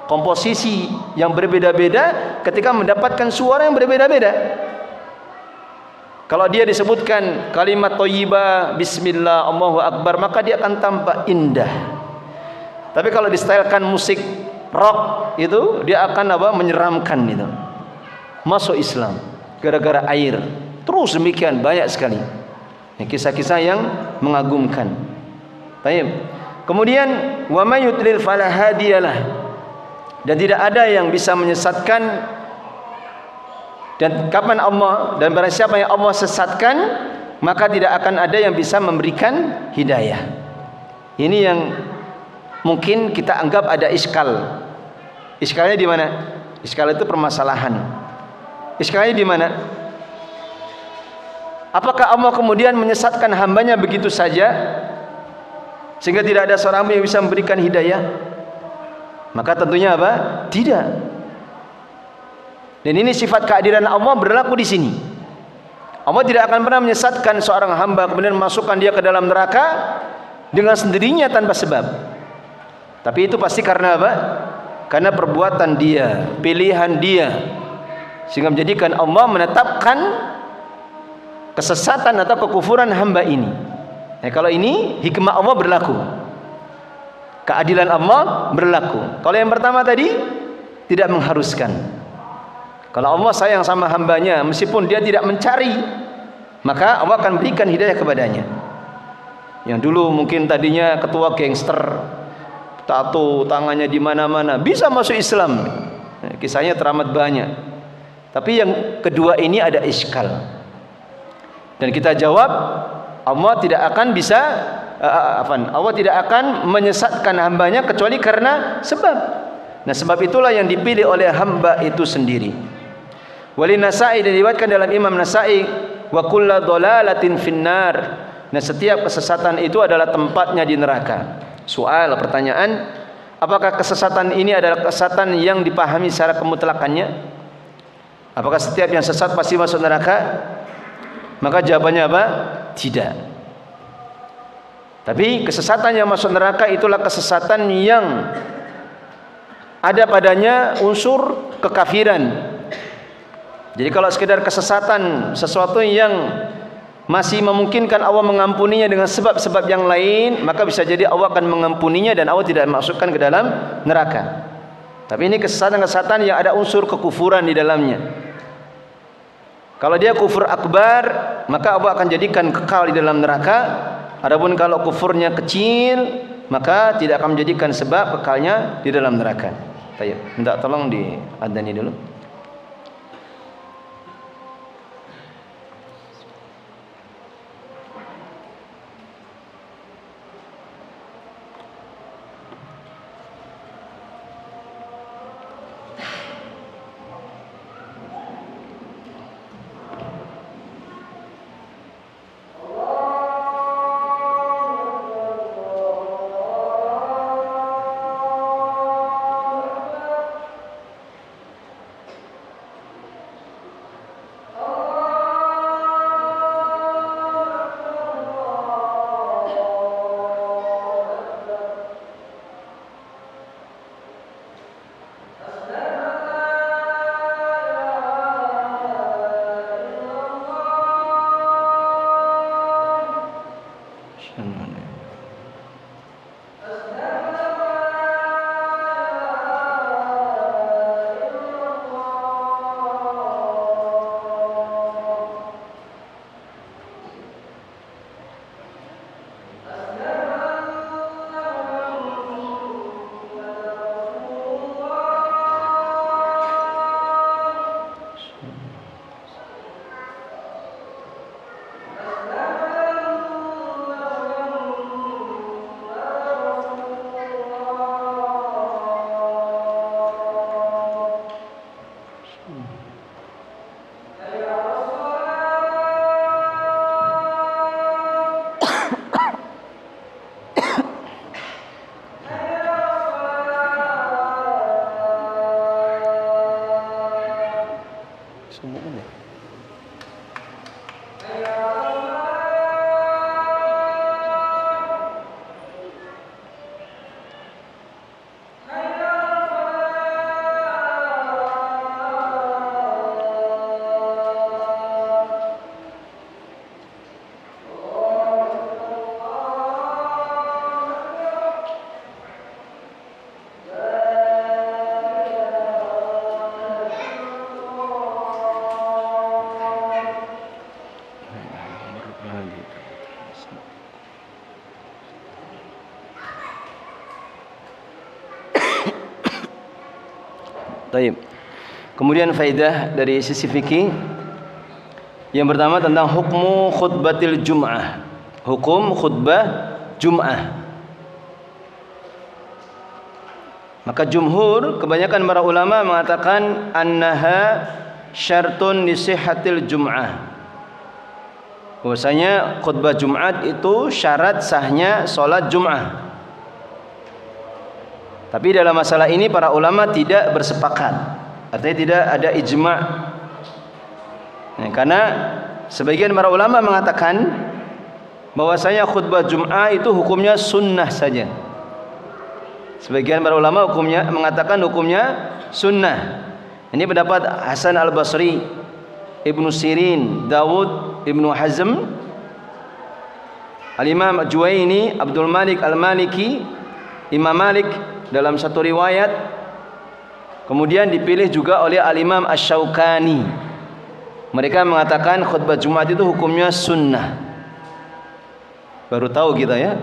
komposisi yang berbeda-beda ketika mendapatkan suara yang berbeda-beda. Kalau dia disebutkan kalimat thayyibah, bismillah, Allahu akbar, maka dia akan tampak indah. Tapi kalau distylekan musik rock itu, dia akan menyeramkan itu. Masuk Islam gara-gara air. Terus demikian banyak sekali kisah-kisah yang mengagumkan. Baik. Kemudian wa may yudlil fala hadiyalah. Dan tidak ada yang bisa menyesatkan. Dan kapan Allah, dan barang siapa yang Allah sesatkan, maka tidak akan ada yang bisa memberikan hidayah. Ini yang mungkin kita anggap ada iskal. Iskalnya di mana? Iskal itu permasalahan. Iskalnya di mana? Apakah Allah kemudian menyesatkan hambanya begitu saja sehingga tidak ada seorang yang bisa memberikan hidayah? Maka tentunya apa? Tidak. Dan ini sifat keadilan Allah berlaku di sini. Allah tidak akan pernah menyesatkan seorang hamba kemudian memasukkan dia ke dalam neraka dengan sendirinya tanpa sebab. Tapi itu pasti karena apa? Karena perbuatan dia, pilihan dia, sehingga menjadikan Allah menetapkan kesesatan atau kekufuran hamba ini. Nah, kalau ini hikmah Allah berlaku, keadilan Allah berlaku. Kalau yang pertama tadi tidak mengharuskan. Kalau Allah sayang sama hambanya, meskipun dia tidak mencari, maka Allah akan berikan hidayah kepadanya. Yang dulu mungkin tadinya ketua gangster, tato tangannya di mana-mana, bisa masuk Islam. Kisahnya teramat banyak. Tapi yang kedua ini ada iskal. Dan kita jawab, Allah tidak akan bisa Allah tidak akan menyesatkan hambanya kecuali karena sebab. Nah, sebab itulah yang dipilih oleh hamba itu sendiri. Walin Nasa'i, diriwayatkan dalam Imam Nasa'i, wa kullu dhalalatin finnar. Nah, setiap kesesatan itu adalah tempatnya di neraka. Soal, pertanyaan, apakah kesesatan ini adalah kesesatan yang dipahami secara kemutlakannya? Apakah setiap yang sesat pasti masuk neraka? Maka jawabannya apa? Tidak. Tapi kesesatan yang masuk neraka itulah kesesatan yang ada padanya unsur kekafiran. Jadi kalau sekedar kesesatan, sesuatu yang masih memungkinkan Allah mengampuninya dengan sebab-sebab yang lain, maka bisa jadi Allah akan mengampuninya dan Allah tidak masukkan ke dalam neraka. Tapi ini kesesatan-kesesatan yang ada unsur kekufuran di dalamnya. Kalau dia kufur akbar, maka Allah akan jadikan kekal di dalam neraka. Adapun kalau kufurnya kecil, maka tidak akan menjadikan sebab kekalnya di dalam neraka. Baik, minta tolong diadzani dulu. Taib. Kemudian faedah dari sisi fikih. Yang pertama tentang hukmu khutbatil jum'ah. Hukum khutbah Jum'ah. Maka jumhur, kebanyakan para ulama mengatakan annaha syartun li sihhatil jum'ah. Bahwasanya khutbah Jumat itu syarat sahnya salat Jum'ah. Tapi dalam masalah ini para ulama tidak bersepakat. Artinya tidak ada ijma'. Karena sebagian para ulama mengatakan bahwasanya khutbah Jum'ah itu hukumnya sunnah saja. Sebagian para ulama mengatakan hukumnya sunnah. Ini pendapat Hasan Al-Basri, Ibnu Sirin, Dawud, Ibnu Hazm, Al-Imam Juwaini, Abdul Malik Al-Maliki, Imam Malik dalam satu riwayat. Kemudian dipilih juga oleh Al-Imam Asy-Syaukani. Mereka mengatakan khutbah Jumat itu hukumnya sunnah. Baru tahu kita ya,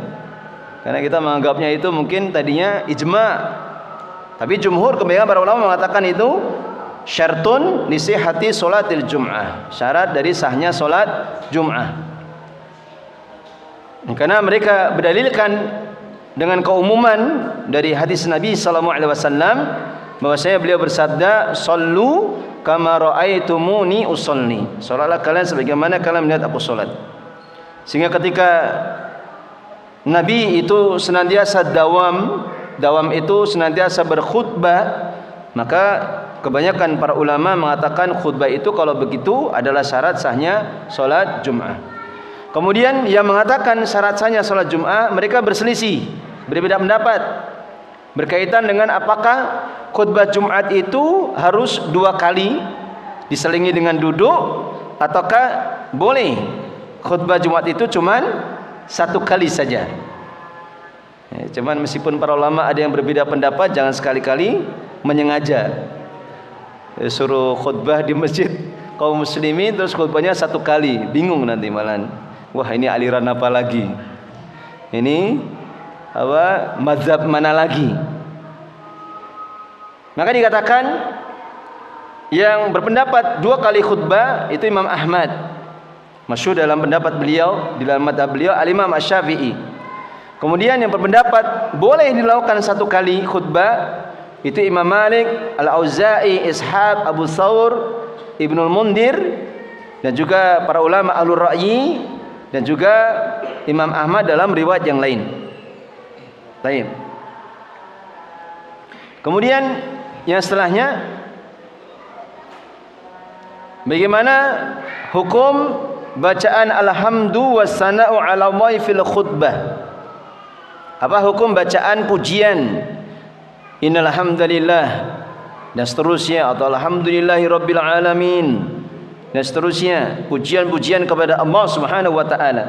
karena kita menganggapnya itu mungkin tadinya ijma'. Tapi jumhur, kebanyakan para ulama mengatakan itu syartun li sihhati sholatil Jum'ah, syarat dari sahnya salat Jum'ah. Karena mereka berdalilkan dengan keumuman dari hadis Nabi sallallahu alaihi wasallam bahwasanya beliau bersabda, "Shallu kama ra'aitumuni usolli." Salatlah kalian sebagaimana kalian melihat aku salat. Sehingga ketika Nabi itu senantiasa dawam itu senantiasa berkhutbah, maka kebanyakan para ulama mengatakan khutbah itu kalau begitu adalah syarat sahnya salat Jum'ah. Kemudian yang mengatakan syarat sahnya salat Jum'ah, mereka berselisih, berbeda pendapat berkaitan dengan apakah khutbah Jumat itu harus 2 kali diselingi dengan duduk, ataukah boleh khutbah Jumat itu cuman 1 kali saja. Cuman meskipun para ulama ada yang berbeda pendapat, jangan sekali-kali menyengaja suruh khutbah di masjid kaum muslimin terus khutbahnya 1 kali, bingung nanti malah. Wah, ini aliran apa lagi? Ini apa? Mazhab mana lagi? Maka dikatakan yang berpendapat 2 kali khutbah itu Imam Ahmad. Masyhur dalam pendapat beliau, di dalam madhab beliau Al-Imam Asy-Syafi'i. Kemudian yang berpendapat boleh dilakukan 1 kali khutbah itu Imam Malik, Al-Auza'i, Ishaq, Abu Thawr, Ibnul Mundir, dan juga para ulama Ahlur Ra'yi, dan juga Imam Ahmad dalam riwayat yang lain. Baik. Kemudian yang setelahnya, bagaimana hukum bacaan alhamdu wassana'u 'ala Allahi fil khutbah? Apa hukum bacaan pujian innal hamdalillah dan seterusnya, atau alhamdulillahi rabbil alamin dan seterusnya, pujian-pujian kepada Allah Subhanahu wa taala?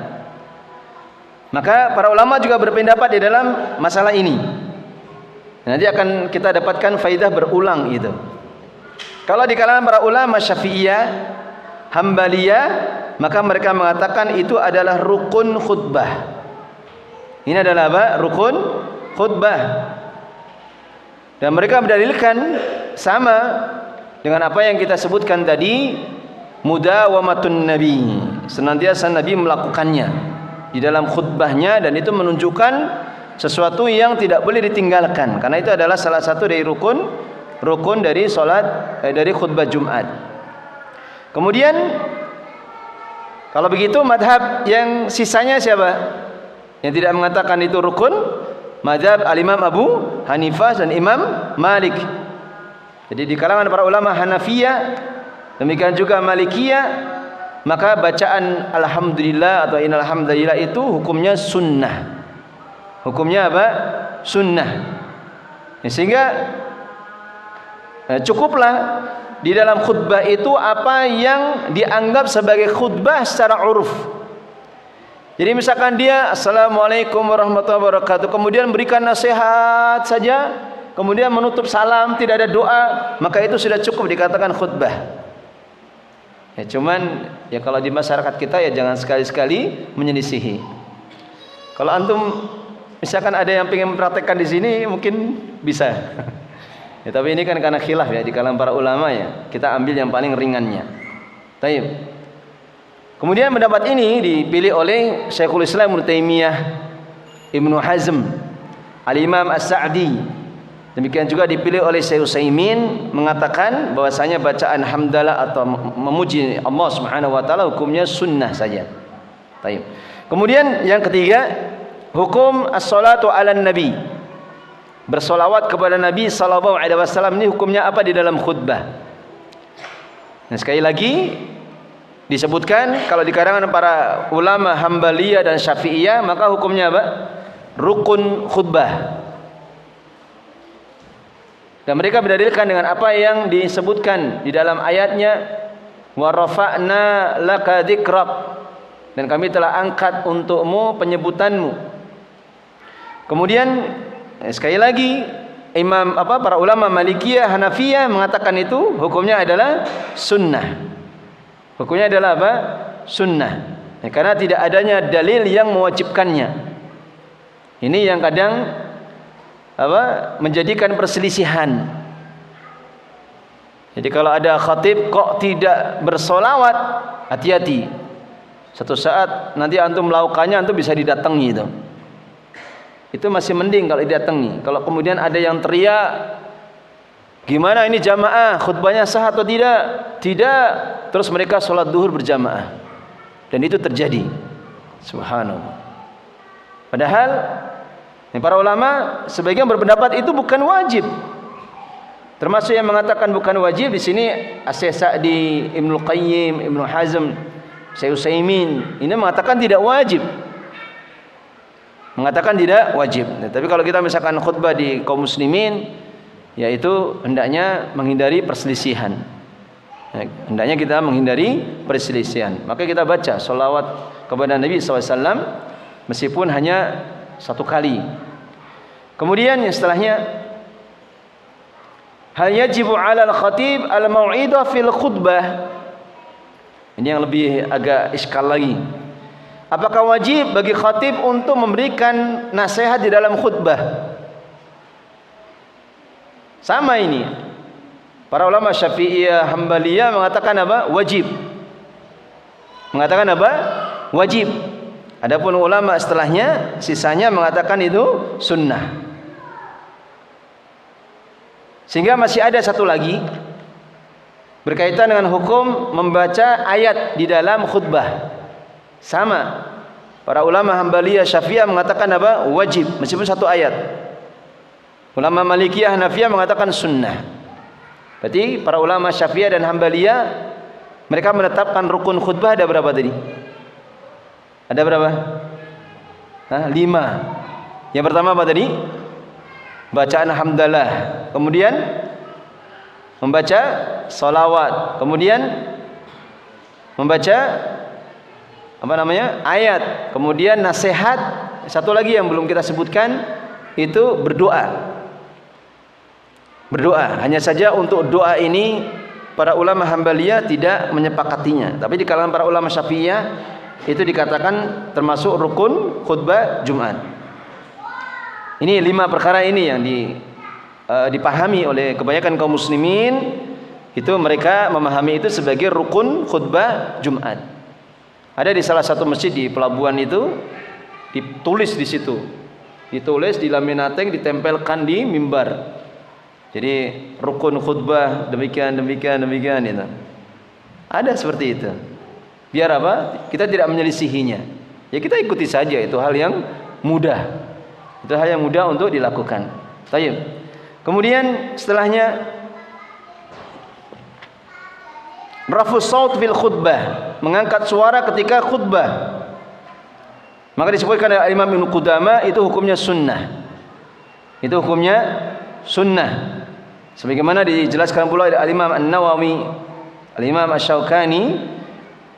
Maka para ulama juga berpendapat di dalam masalah ini. Nanti akan kita dapatkan faidah berulang itu. Kalau di kalangan para ulama Syafi'iyah, Hambaliyah, maka mereka mengatakan itu adalah rukun khutbah. Ini adalah apa? Rukun khutbah. Dan mereka berdalilkan sama dengan apa yang kita sebutkan tadi, mudawamatun nabi, senantiasa Nabi melakukannya di dalam khutbahnya, dan itu menunjukkan sesuatu yang tidak boleh ditinggalkan, karena itu adalah salah satu dari rukun dari dari khutbah Jumat. Kemudian kalau begitu madhab yang sisanya siapa yang tidak mengatakan itu rukun? Madhab al-Imam Abu Hanifah dan Imam Malik. Jadi di kalangan para ulama Hanafiyah, demikian juga Malikiyah, maka bacaan alhamdulillah atau innal hamdalillah itu hukumnya sunnah. Hukumnya apa? Sunnah. Sehingga cukuplah di dalam khutbah itu apa yang dianggap sebagai khutbah secara uruf. Jadi misalkan dia assalamualaikum warahmatullahi wabarakatuh, kemudian berikan nasihat saja, kemudian menutup salam, tidak ada doa, maka itu sudah cukup dikatakan khutbah. Ya, cuman ya kalau di masyarakat kita ya jangan sekali-sekali menyelisihi. Kalau antum misalkan ada yang ingin mempraktekkan di sini mungkin bisa. Ya, tapi ini kan karena khilaf ya di kalangan para ulama ya. Kita ambil yang paling ringannya. Taib. Kemudian pendapat ini dipilih oleh Syekhul Islam Ibnu Taimiyah, Ibnu Hazm, Al-Imam As-Sa'di. Demikian juga dipilih oleh Syekh Utsaimin, mengatakan bahwasanya bacaan hamdalah atau memuji Allah Subhanahu wa taala hukumnya sunnah saja. Taib. Kemudian yang ketiga, hukum as-salatu 'alan nabi. Bersolawat kepada Nabi sallallahu alaihi wasallam ini hukumnya apa di dalam khutbah? Nah, sekali lagi disebutkan kalau di kalangan para ulama Hambaliyah dan Syafi'iyah, maka hukumnya apa? Rukun khutbah. Dan mereka berdalilkan dengan apa yang disebutkan di dalam ayatnya, wa rafa'na laka dzikrak, dan kami telah angkat untukmu penyebutanmu. Kemudian sekali lagi para ulama Malikiyah, Hanafiyah mengatakan itu hukumnya adalah sunnah. Hukumnya adalah apa? Sunnah. Karena tidak adanya dalil yang mewajibkannya. Ini yang kadang menjadikan perselisihan. Jadi kalau ada khatib kok tidak bersolawat, hati-hati. Satu saat nanti antum melakukannya, antum bisa didatangi itu. Itu masih mending kalau didatangi. Kalau kemudian ada yang teriak, gimana ini jamaah, khutbahnya sah atau tidak? Tidak. Terus mereka sholat duhur berjamaah. Dan itu terjadi. Subhanallah. Padahal para ulama sebagian berpendapat itu bukan wajib. Termasuk yang mengatakan bukan wajib di sini Asy-Syaikh Sa'di, Ibnu Qayyim, Ibnu Hazm, Syekh Utsaimin. Ini mengatakan tidak wajib. Mengatakan tidak wajib. Tapi kalau kita misalkan khutbah di kaum muslimin, yaitu hendaknya menghindari perselisihan. Hendaknya kita menghindari perselisihan. Maka kita baca sholawat kepada Nabi SAW meskipun hanya satu kali. Kemudian yang setelahnya, hal yajibu 'alal khatib al-mau'idah fil khutbah. Ini yang lebih agak iskal lagi. Apakah wajib bagi khatib untuk memberikan nasihat di dalam khutbah? Sama ini. Para ulama Syafi'iyah, Hambaliyah mengatakan apa? Wajib. Mengatakan apa? Wajib. Adapun ulama setelahnya, sisanya mengatakan itu sunnah. Sehingga masih ada satu lagi berkaitan dengan hukum membaca ayat di dalam khutbah. Sama. Para ulama Hambaliyah, Syafi'iyah mengatakan apa? Wajib, meskipun satu ayat. Ulama Malikiyah, Hanafiyah mengatakan sunnah. Berarti para ulama Syafi'iyah dan Hambaliyah mereka menetapkan rukun khutbah ada berapa tadi? Ada berapa? 5. Yang pertama apa tadi? Bacaan hamdalah. Kemudian membaca salawat. Kemudian membaca ayat, kemudian nasihat, satu lagi yang belum kita sebutkan itu berdoa. Berdoa, hanya saja untuk doa ini para ulama Hambaliyah tidak menyepakatinya, tapi di kalangan para ulama Syafi'iyah itu dikatakan termasuk rukun khutbah Jumat. Ini 5 perkara ini yang dipahami oleh kebanyakan kaum muslimin, itu mereka memahami itu sebagai rukun khutbah Jumat. Ada di salah satu masjid di pelabuhan itu ditulis di situ, ditulis di laminating, ditempelkan di mimbar. Jadi rukun khutbah demikian itu. Ada seperti itu. Biar apa? Kita tidak menyelisihinya. Ya kita ikuti saja, itu hal yang mudah. Itu hal yang mudah untuk dilakukan. Baik. Kemudian setelahnya rafus saut fil khutbah, mengangkat suara ketika khutbah. Maka disebutkan oleh Imam Ibnu Qudamah itu hukumnya sunnah. Itu hukumnya sunnah. Sebagaimana dijelaskan pula oleh Al-Imam An-Nawawi, Al-Imam Asy-Syaukani,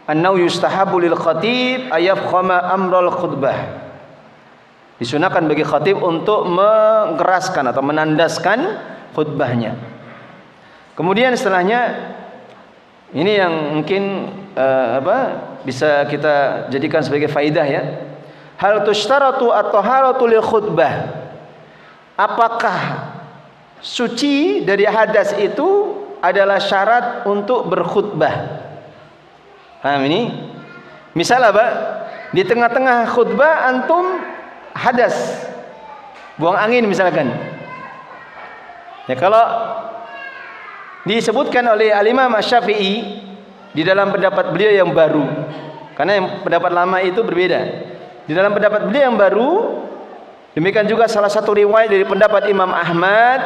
"Annahu yustahabu lil khatib ayafkhama amral khutbah." Disunahkan bagi khatib untuk mengeraskan atau menandaskan khutbahnya. Kemudian setelahnya ini yang mungkin bisa kita jadikan sebagai faidah ya. Hal tushtaratu at-taharatu lil khutbah. Apakah suci dari hadas itu adalah syarat untuk berkhutbah? Paham ini? Misal apa? Di tengah-tengah khutbah antum hadas, buang angin misalkan. Ya kalau disebutkan oleh Al-Imam Asy-Syafi'i di dalam pendapat beliau yang baru, karena yang pendapat lama itu berbeda. Di dalam pendapat beliau yang baru, demikian juga salah satu riwayat dari pendapat Imam Ahmad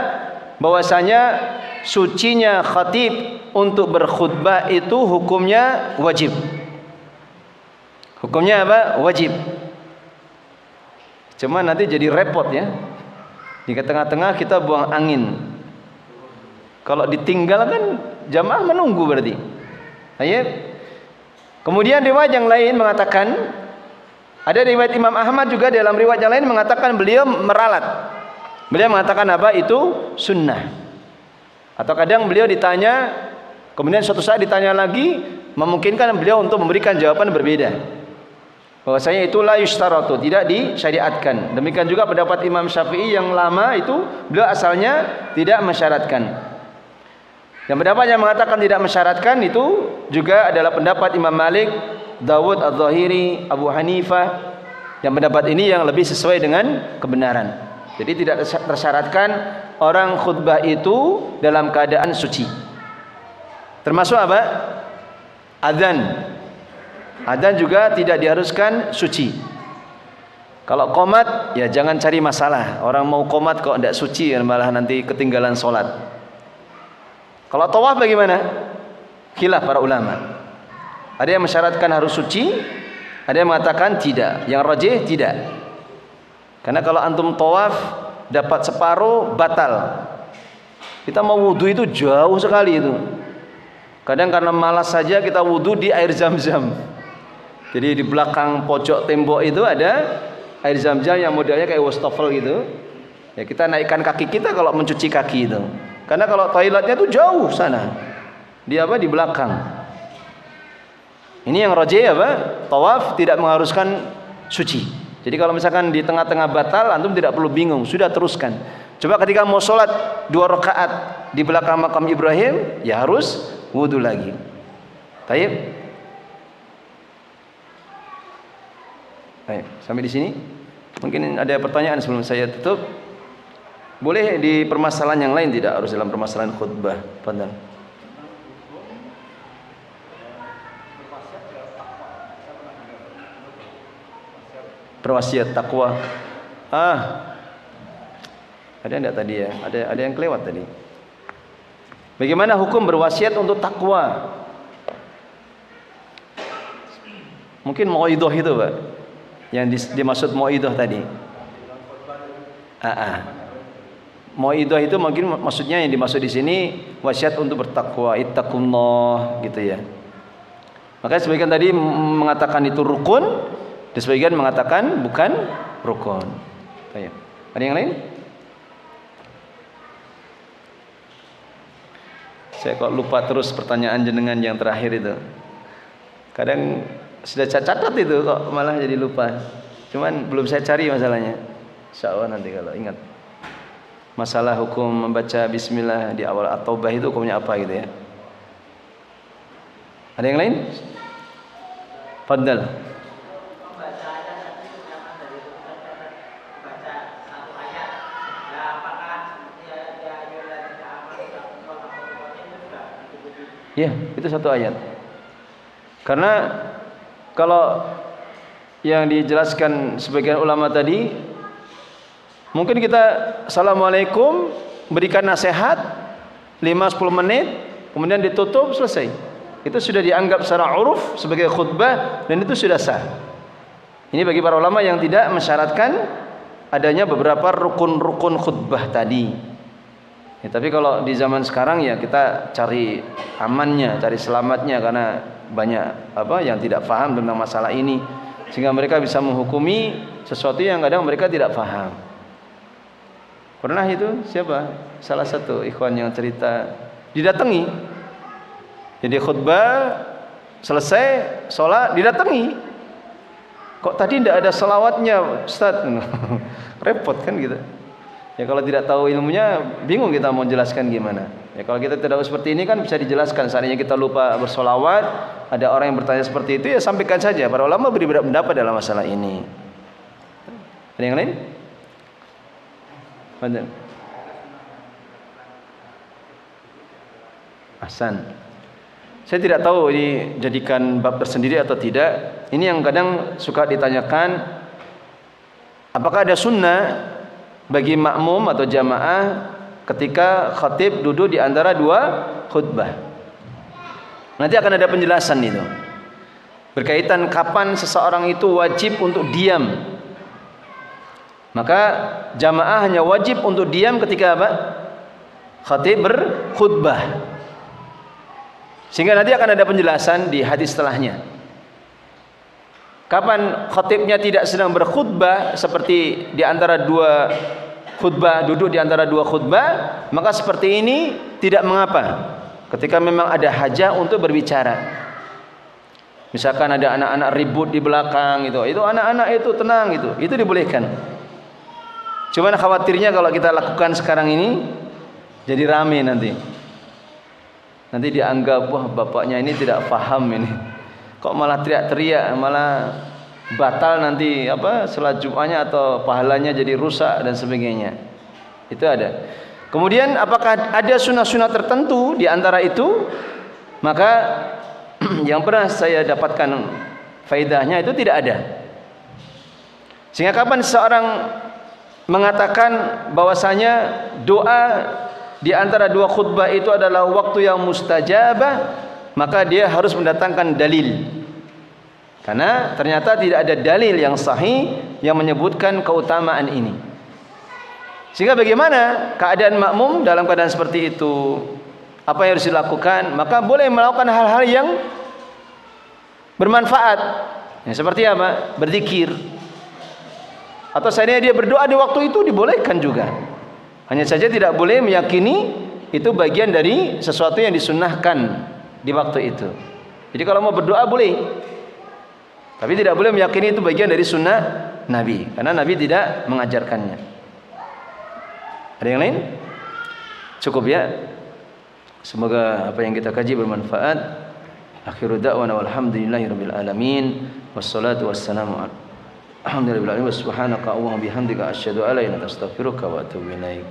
bahwasanya sucinya khatib untuk berkhutbah itu hukumnya wajib. Hukumnya apa? Wajib. Cuma nanti jadi repot ya. Di tengah-tengah kita buang angin. Kalau ditinggal kan jamaah menunggu berarti. Ayat. Kemudian riwayat yang lain mengatakan, ada riwayat Imam Ahmad juga dalam riwayat yang lain mengatakan beliau meralat. Beliau mengatakan apa? Itu sunnah. Atau kadang beliau ditanya, kemudian suatu saat ditanya lagi, memungkinkan beliau untuk memberikan jawaban berbeda. Bahwasanya itu la yushtaratu, tidak disyariatkan. Demikian juga pendapat Imam Syafi'i yang lama itu beliau asalnya tidak mensyaratkan. Yang pendapat yang mengatakan tidak mensyaratkan itu juga adalah pendapat Imam Malik, Dawud Adz-Dzahiri, Abu Hanifah. Yang pendapat ini yang lebih sesuai dengan kebenaran. Jadi tidak tersyaratkan orang khutbah itu dalam keadaan suci. Termasuk apa? Adzan. Adzan juga tidak diharuskan suci. Kalau qomat ya jangan cari masalah. Orang mau qomat kok tidak suci malah nanti ketinggalan sholat. Kalau tawaf bagaimana? Khilaf para ulama. Ada yang mensyaratkan harus suci, ada yang mengatakan tidak. Yang rajih tidak. Karena kalau antum tawaf dapat separuh batal. Kita mau wudu itu jauh sekali itu. Kadang karena malas saja kita wudu di air zam-zam. Jadi di belakang pojok tembok itu ada air zam-zam yang modelnya kayak wastafel gitu. Ya kita naikkan kaki kita kalau mencuci kaki itu. Karena kalau toiletnya itu jauh sana. Di apa? Di belakang. Ini yang rajih apa? Tawaf tidak mengharuskan suci. Jadi kalau misalkan di tengah-tengah batal, antum tidak perlu bingung, sudah teruskan. Coba ketika mau sholat 2 rakaat di belakang makam Ibrahim, ya harus wudu lagi. Baik. Baik, sampai di sini. Mungkin ada pertanyaan sebelum saya tutup. Boleh di permasalahan yang lain, tidak harus dalam permasalahan khutbah. Fadhal. Berwasiat takwa. Ada enggak tadi ya? Ada yang kelewat tadi. Bagaimana hukum berwasiat untuk takwa? Mungkin mauidhah itu, Pak. Yang dimaksud mauidhah tadi. Mauidhah itu mungkin maksudnya yang dimaksud di sini wasiat untuk bertakwa, ittaqullah gitu ya. Maka sebagian tadi mengatakan itu rukun, dan sebagian mengatakan bukan rukun. Baik. Ada yang lain? Saya kok lupa terus pertanyaan jenengan yang terakhir itu. Kadang sudah catat itu kok malah jadi lupa. Cuman belum saya cari masalahnya. Insyaallah nanti kalau ingat. Masalah hukum membaca bismillah di awal at-taubah itu hukumnya apa gitu ya. Ada yang lain? Fadhal. Ya, itu satu ayat. Karena kalau yang dijelaskan sebagian ulama tadi, mungkin kita assalamualaikum, berikan nasihat 5-10 menit, kemudian ditutup, selesai. Itu sudah dianggap secara uruf sebagai khutbah dan itu sudah sah. Ini bagi para ulama yang tidak mensyaratkan adanya beberapa rukun-rukun khutbah tadi. Ya, tapi kalau di zaman sekarang ya kita cari amannya, cari selamatnya, karena banyak yang tidak paham tentang masalah ini, sehingga mereka bisa menghukumi sesuatu yang kadang mereka tidak paham. Pernah itu siapa? Salah satu ikhwan yang cerita didatangi. Jadi khutbah selesai, sholat didatangi. Kok tadi tidak ada selawatnya, Ustaz? Repot kan gitu. Ya kalau tidak tahu ilmunya, bingung kita mau jelaskan gimana. Ya kalau kita tidak tahu seperti ini kan bisa dijelaskan. Seandainya kita lupa bersolawat, ada orang yang bertanya seperti itu, ya sampaikan saja. Para ulama beri pendapat dalam masalah ini. Ada yang lain? Mana? Ahsan. Saya tidak tahu ini jadikan bab tersendiri atau tidak. Ini yang kadang suka ditanyakan, apakah ada sunnah bagi makmum atau jamaah ketika khatib duduk di antara dua khutbah. Nanti akan ada penjelasan itu berkaitan kapan seseorang itu wajib untuk diam. Maka jamaah hanya wajib untuk diam ketika apa? Khatib berkhutbah. Sehingga nanti akan ada penjelasan di hadis setelahnya. Kapan khatibnya tidak sedang berkhutbah, seperti di antara dua khutbah, duduk di antara dua khutbah, maka seperti ini tidak mengapa. Ketika memang ada hajah untuk berbicara. Misalkan ada anak-anak ribut di belakang itu anak-anak itu tenang itu dibolehkan. Cuman khawatirnya kalau kita lakukan sekarang ini jadi rame nanti. Nanti dianggap wah bapaknya ini tidak paham ini. Kok malah teriak-teriak, malah batal nanti salat Jumatnya atau pahalanya jadi rusak dan sebagainya. Itu ada. Kemudian apakah ada sunnah-sunnah tertentu di antara itu? Maka yang pernah saya dapatkan faedahnya itu tidak ada. Sehingga kapan seorang mengatakan bahwasanya doa di antara dua khutbah itu adalah waktu yang mustajabah, maka dia harus mendatangkan dalil. Karena ternyata tidak ada dalil yang sahih yang menyebutkan keutamaan ini. Sehingga bagaimana keadaan makmum dalam keadaan seperti itu? Apa yang harus dilakukan? Maka boleh melakukan hal-hal yang bermanfaat. Ya, seperti apa? Berzikir. Atau seandainya dia berdoa di waktu itu dibolehkan juga. Hanya saja tidak boleh meyakini itu bagian dari sesuatu yang disunnahkan di waktu itu. Jadi kalau mau berdoa boleh, tapi tidak boleh meyakini itu bagian dari sunnah Nabi, karena Nabi tidak mengajarkannya. Ada yang lain? Cukup ya. Semoga apa yang kita kaji bermanfaat. Akhiru da'wana walhamdulillahirabbil alamin. Wassalatu wassalamu alhamdulillahi wa subhanaka Allahumma bihamdika asyhadu an la ilaha illa anta astaghfiruka wa atubu ilaik.